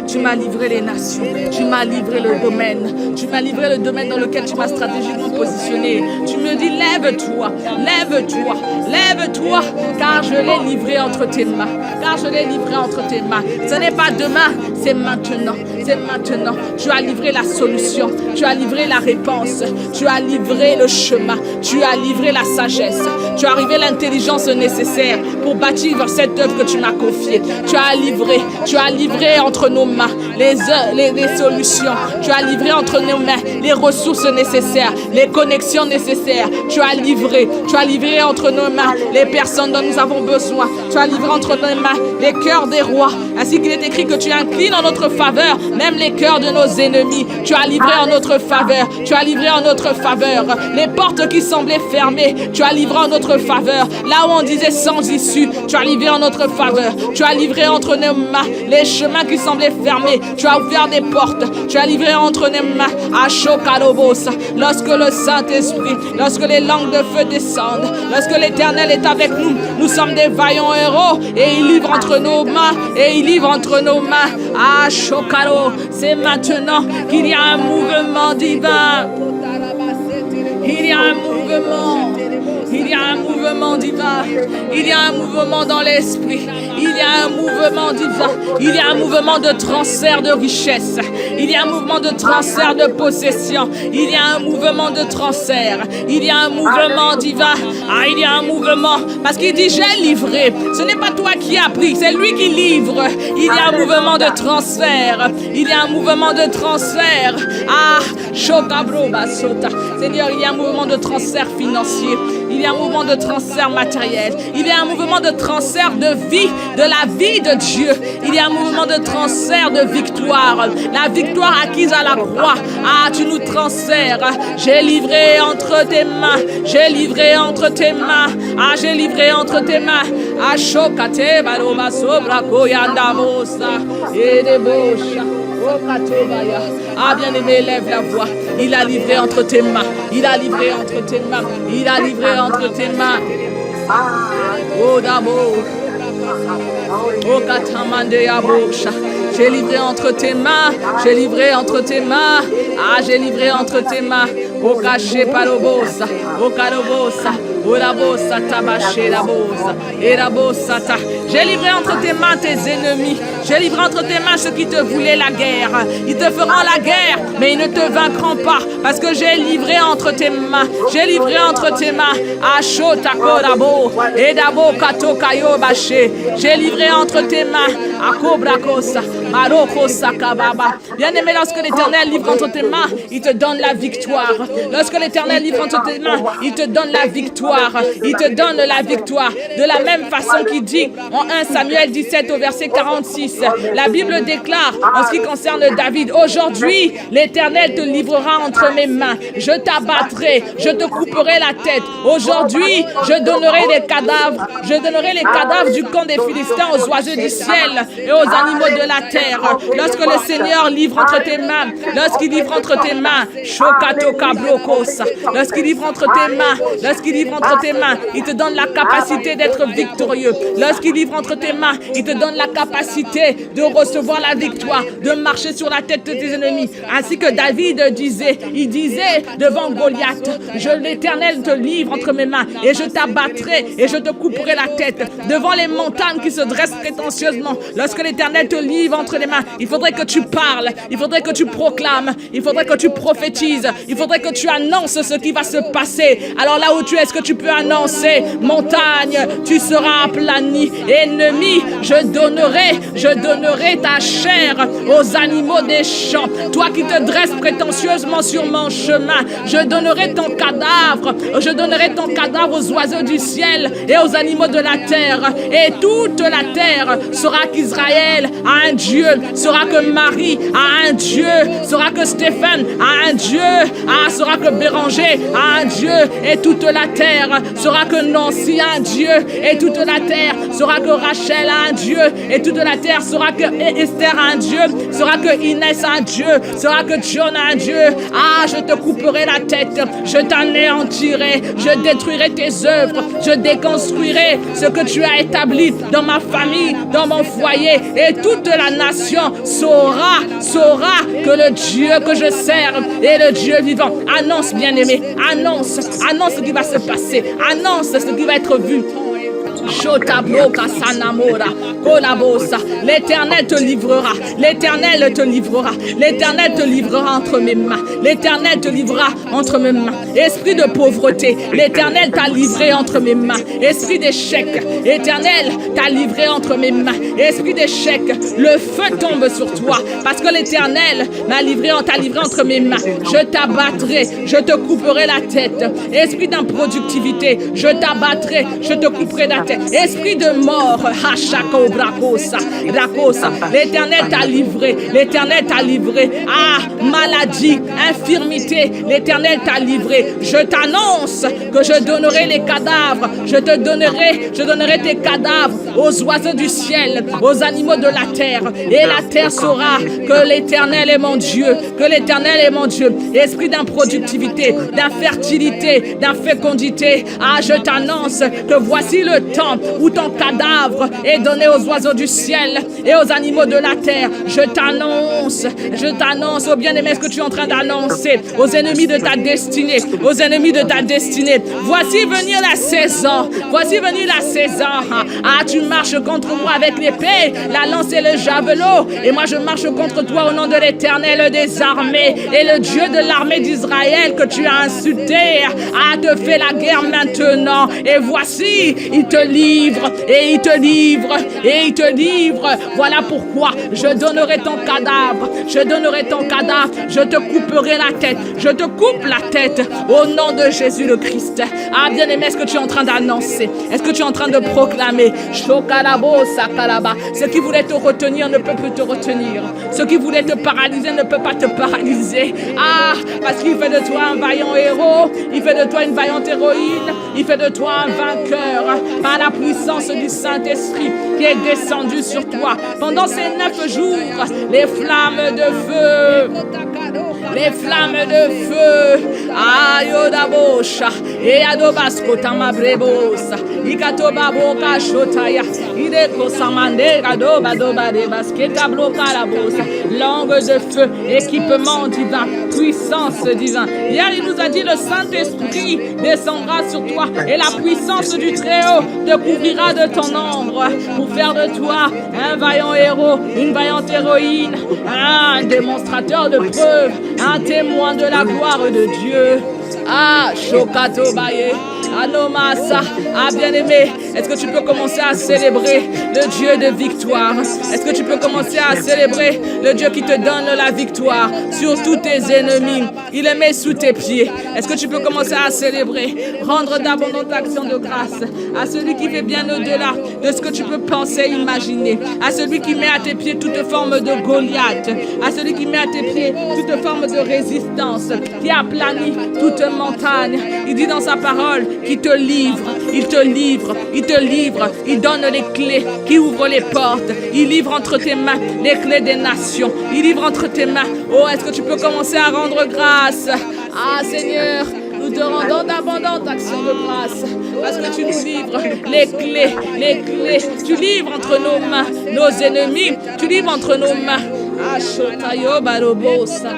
Tu m'as livré les nations. Tu m'as livré le domaine. Tu m'as livré le domaine dans lequel tu m'as stratégiquement positionné. Tu me dis, lève-toi, lève-toi, lève-toi, car je l'ai livré entre tes mains. Car je l'ai livré entre tes mains. Ce n'est pas demain, c'est maintenant. C'est maintenant. Tu as livré la solution. Tu as livré la réponse. Tu as livré le chemin. Tu as livré la sagesse. Tu as livré l'intelligence nécessaire pour bâtir cette œuvre que tu m'as confiée. Tu as livré entre nos mains les solutions. Tu as livré entre nos mains les ressources nécessaires, les connexions nécessaires. Tu as livré entre nos mains les personnes dont nous avons besoin. Tu as livré entre nos mains les cœurs des rois. Ainsi qu'il est écrit que tu inclines en notre faveur même les cœurs de nos ennemis. Tu as livré en notre faveur. Tu as livré en notre faveur les portes qui semblaient fermées. Tu as livré en notre faveur là où on disait sans issue. Tu as livré en notre faveur. Tu as livré entre nos mains les chemins qui semblaient fermé, tu as ouvert des portes, tu as livré entre nos mains à Shokarobos. Lorsque le Saint-Esprit, lorsque les langues de feu descendent, lorsque l'Éternel est avec nous, nous sommes des vaillants héros et il livre entre nos mains, et il livre entre nos mains à Shokaro. C'est maintenant qu'il y a un mouvement divin. Il y a un mouvement. Il y a un mouvement divin. Il y a un mouvement dans l'esprit. Il y a un mouvement divin. Il y a un mouvement de transfert de richesse. Il y a un mouvement de transfert de possession. Il y a un mouvement de transfert. Il y a un mouvement divin. Ah, il y a un mouvement. Parce qu'il dit, j'ai livré. Ce n'est pas toi qui as pris, c'est lui qui livre. Il y a un mouvement de transfert. Il y a un mouvement de transfert. Ah, Shokabro Basota. Seigneur, il y a un mouvement de transfert financier. Il y a un mouvement de transfert matériel. Il y a un mouvement de transfert de vie, de la vie de Dieu. Il y a un mouvement de transfert de victoire. La victoire acquise à la croix. Ah, tu nous transfères. J'ai livré entre tes mains. J'ai livré entre tes mains. Ah, j'ai livré entre tes mains. Ah, Shokate Baroma Sobra Koyanda Mosa. Et des bouches. Ah, bien-aimé, lève la voix. Il a livré entre tes mains. Il a livré entre tes mains. Il a livré entre tes mains. Oh, d'abord. Oh, Katamande Yabosha. J'ai livré entre tes mains. J'ai livré entre tes mains. Ah, j'ai livré entre tes mains. Oh, caché parobosa. Oh, carobosa. Oh, la bossa, tabaché la bossa. Et la bossa, ta. J'ai livré entre tes mains tes ennemis. J'ai livré entre tes mains ceux qui te voulaient la guerre. Ils te feront la guerre, mais ils ne te vaincront pas. Parce que j'ai livré entre tes mains. J'ai livré entre tes mains. Acho takorabo. Et dabo kato kayo baché. J'ai livré entre tes mains. Akobrakosa. Maroko sakababa. Bien-aimé, lorsque l'Éternel livre entre tes mains, il te donne la victoire. Lorsque l'Éternel livre entre tes mains, il te donne la victoire. Il te donne la victoire. De la même façon qu'il dit en 1 Samuel 17 au verset 46, la Bible déclare en ce qui concerne David, aujourd'hui l'Éternel te livrera entre mes mains. Je t'abattrai, je te couperai la tête. Aujourd'hui, je donnerai les cadavres. Je donnerai les cadavres du camp des Philistins aux oiseaux du ciel et aux animaux de la terre. Lorsque le Seigneur livre entre tes mains, lorsqu'il livre entre tes mains, Shokatoka Blokosa, lorsqu'il livre entre tes mains, lorsqu'il livre entre tes mains, il te donne la capacité d'être victorieux. Lorsqu'il livre entre tes mains, il te donne la capacité de recevoir la victoire, de marcher sur la tête de tes ennemis. Ainsi que David disait, il disait devant Goliath, l'Éternel te livre entre mes mains et je t'abattrai et je te couperai la tête devant les montagnes qui se dressent prétentieusement. Lorsque l'Éternel te livre entre les mains, il faudrait que tu parles, il faudrait que tu proclames, il faudrait que tu prophétises, il faudrait que tu annonces ce qui va se passer. Alors là où tu es, est-ce que tu peux annoncer, montagne, tu seras aplanie, ennemi, je donnerai ta chair aux animaux des champs. Toi qui te dresses prétentieusement sur mon chemin, je donnerai ton cadavre aux oiseaux du ciel et aux animaux de la terre. Et toute la terre saura qu'Israël a un Dieu, saura que Marie a un Dieu, saura que Stéphane a un Dieu, saura que Béranger a un Dieu, et toute la terre saura que Nancy a un Dieu, et toute la terre saura que Rachel a un Dieu, et toute la terre saura que Esther a un Dieu, saura que Inès a un Dieu, saura que John a un Dieu. Je te couperai la tête, je t'anéantirai, je détruirai tes œuvres, je déconstruirai ce que tu as établi dans ma famille, dans mon foyer, et toute la nation saura que le Dieu que je sers est le Dieu vivant. Annonce, bien-aimé, annonce ce qui va se passer, annonce ce qui va être vu. L'Éternel te livrera, l'Éternel te livrera, l'Éternel te livrera entre mes mains, l'Éternel te livrera entre mes mains. Esprit de pauvreté, l'Éternel t'a livré entre mes mains. Esprit d'échec, l'Éternel t'a livré entre mes mains. Esprit d'échec, le feu tombe sur toi parce que l'Éternel t'a livré entre mes mains. Je t'abattrai, je te couperai la tête. Esprit d'improductivité, je t'abattrai, je te couperai la tête. esprit de mort, hachako brakosa, brakosa. L'Éternel t'a livré, l'Éternel t'a livré. Ah, maladie, infirmité, l'Éternel t'a livré. Je t'annonce que je donnerai les cadavres, je donnerai tes cadavres aux oiseaux du ciel, aux animaux de la terre. Et la terre saura que l'Éternel est mon Dieu, que l'Éternel est mon Dieu. Esprit d'improductivité, d'infertilité, d'infécondité. Ah, je t'annonce que voici le temps où ton cadavre est donné aux oiseaux du ciel et aux animaux de la terre. Je t'annonce, oh bien-aimé, ce que tu es en train d'annoncer aux ennemis de ta destinée, aux ennemis de ta destinée. Voici venir la saison, voici venir la saison. Ah, tu marches contre moi avec l'épée, la lance et le javelot, et moi je marche contre toi au nom de l'Éternel des armées, et le Dieu de l'armée d'Israël que tu as insulté te fait la guerre maintenant. Et voici, il te livre, et il te livre, et il te livre. Voilà pourquoi je donnerai ton cadavre, je donnerai ton cadavre, je te couperai la tête, je te coupe la tête au nom de Jésus le Christ. Ah, bien-aimé, est-ce que tu es en train d'annoncer? Est-ce que tu es en train de proclamer? Ce qui voulait te retenir ne peut plus te retenir. Ce qui voulait te paralyser ne peut pas te paralyser. Ah, parce qu'il fait de toi un vaillant héros, il fait de toi une vaillante héroïne, il fait de toi un vainqueur par la puissance du Saint-Esprit qui est descendu sur toi. Pendant ces 9 jours, les flammes de feu, les flammes de feu, ayodabosha, et adobasko tamabrebosa, ikatoba boka shotaya, ideko samande adoba doba debasketa bloka la bosa, langue de feu, équipement divin, puissance divine. Hier, il nous a dit le Saint-Esprit descendra sur toi et la puissance du Très-Haut te couvrira de ton ombre pour faire de toi un vaillant héros, une vaillante héroïne, un démonstrateur de preuves, un témoin de la gloire de Dieu. Ah, Shokato Baye, Anomasa, ah bien-aimé, est-ce que tu peux commencer à célébrer le Dieu de victoire? Est-ce que tu peux commencer à célébrer le Dieu qui te donne la victoire sur tous tes ennemis? Il les met sous tes pieds. Est-ce que tu peux commencer à célébrer, rendre d'abondantes actions de grâce à celui qui fait bien au-delà de ce que tu peux penser, imaginer, à celui qui met à tes pieds toute forme de Goliath, à celui qui met à tes pieds toute forme de résistance, qui aplanit toute montagne. Il dit dans sa parole qu'il te livre, il te livre, il te livre, il donne les clés, qui ouvre les portes, il livre entre tes mains les clés des nations, il livre entre tes mains. Oh, est-ce que tu peux commencer à rendre grâce? Ah Seigneur, nous te rendons d'abondantes actions de grâce parce que tu nous livres les clés, tu livres entre nos mains nos ennemis, tu livres entre nos mains. Ashotayo barobosa.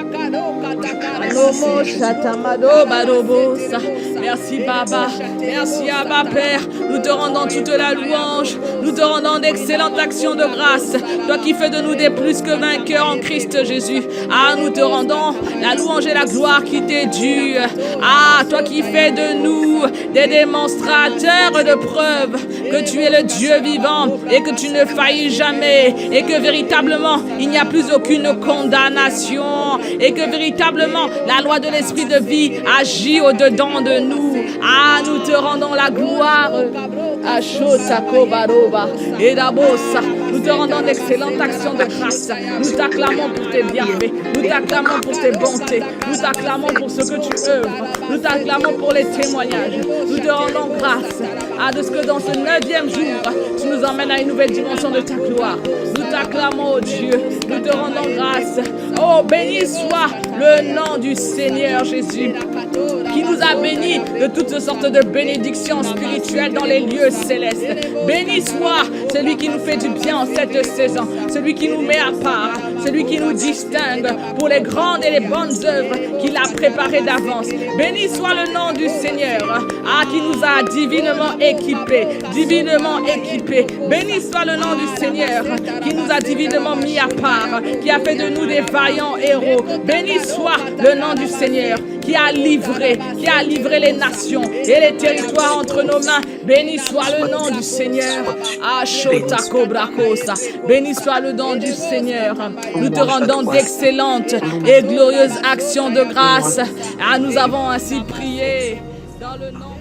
Merci Baba, merci Abba Père, nous te rendons toute la louange, nous te rendons d'excellentes actions de grâce, toi qui fais de nous des plus que vainqueurs en Christ Jésus. Ah, nous te rendons la louange et la gloire qui t'est due. Ah, toi qui fais de nous des démonstrateurs de preuves que tu es le Dieu vivant et que tu ne faillis jamais et que véritablement il n'y a plus aucune condamnation et que véritablement la loi de l'esprit de vie agit au-dedans de nous. Ah, nous te rendons la gloire. Nous te rendons d'excellentes actions de grâce. Nous t'acclamons pour tes bienfaits. Nous t'acclamons pour tes bontés. Nous t'acclamons pour ce que tu œuvres. Nous t'acclamons pour les témoignages. Nous te rendons grâce de ce que dans ce 9e jour, tu nous emmènes à une nouvelle dimension de ta gloire. Nous t'acclamons, oh Dieu. Nous te rendons grâce. Oh, béni soit le nom du Seigneur Jésus, qui nous a bénis de toutes sortes de bénédictions spirituelles dans les lieux célestes. Béni soit celui qui nous fait du bien en cette saison, celui qui nous met à part, celui qui nous distingue pour les grandes et les bonnes œuvres qu'il a préparées d'avance. Béni soit le nom du Seigneur, qui nous a divinement équipés, divinement équipés. Béni soit le nom du Seigneur, qui nous a divinement mis à part, qui a fait de nous des vaillants héros. Béni soit le nom du Seigneur, qui a livré les nations et les territoires entre nos mains. Béni soit le nom du Seigneur. Béni soit le nom du Seigneur. Nous te rendons d'excellentes et glorieuses actions de grâce. Nous avons ainsi prié dans le nom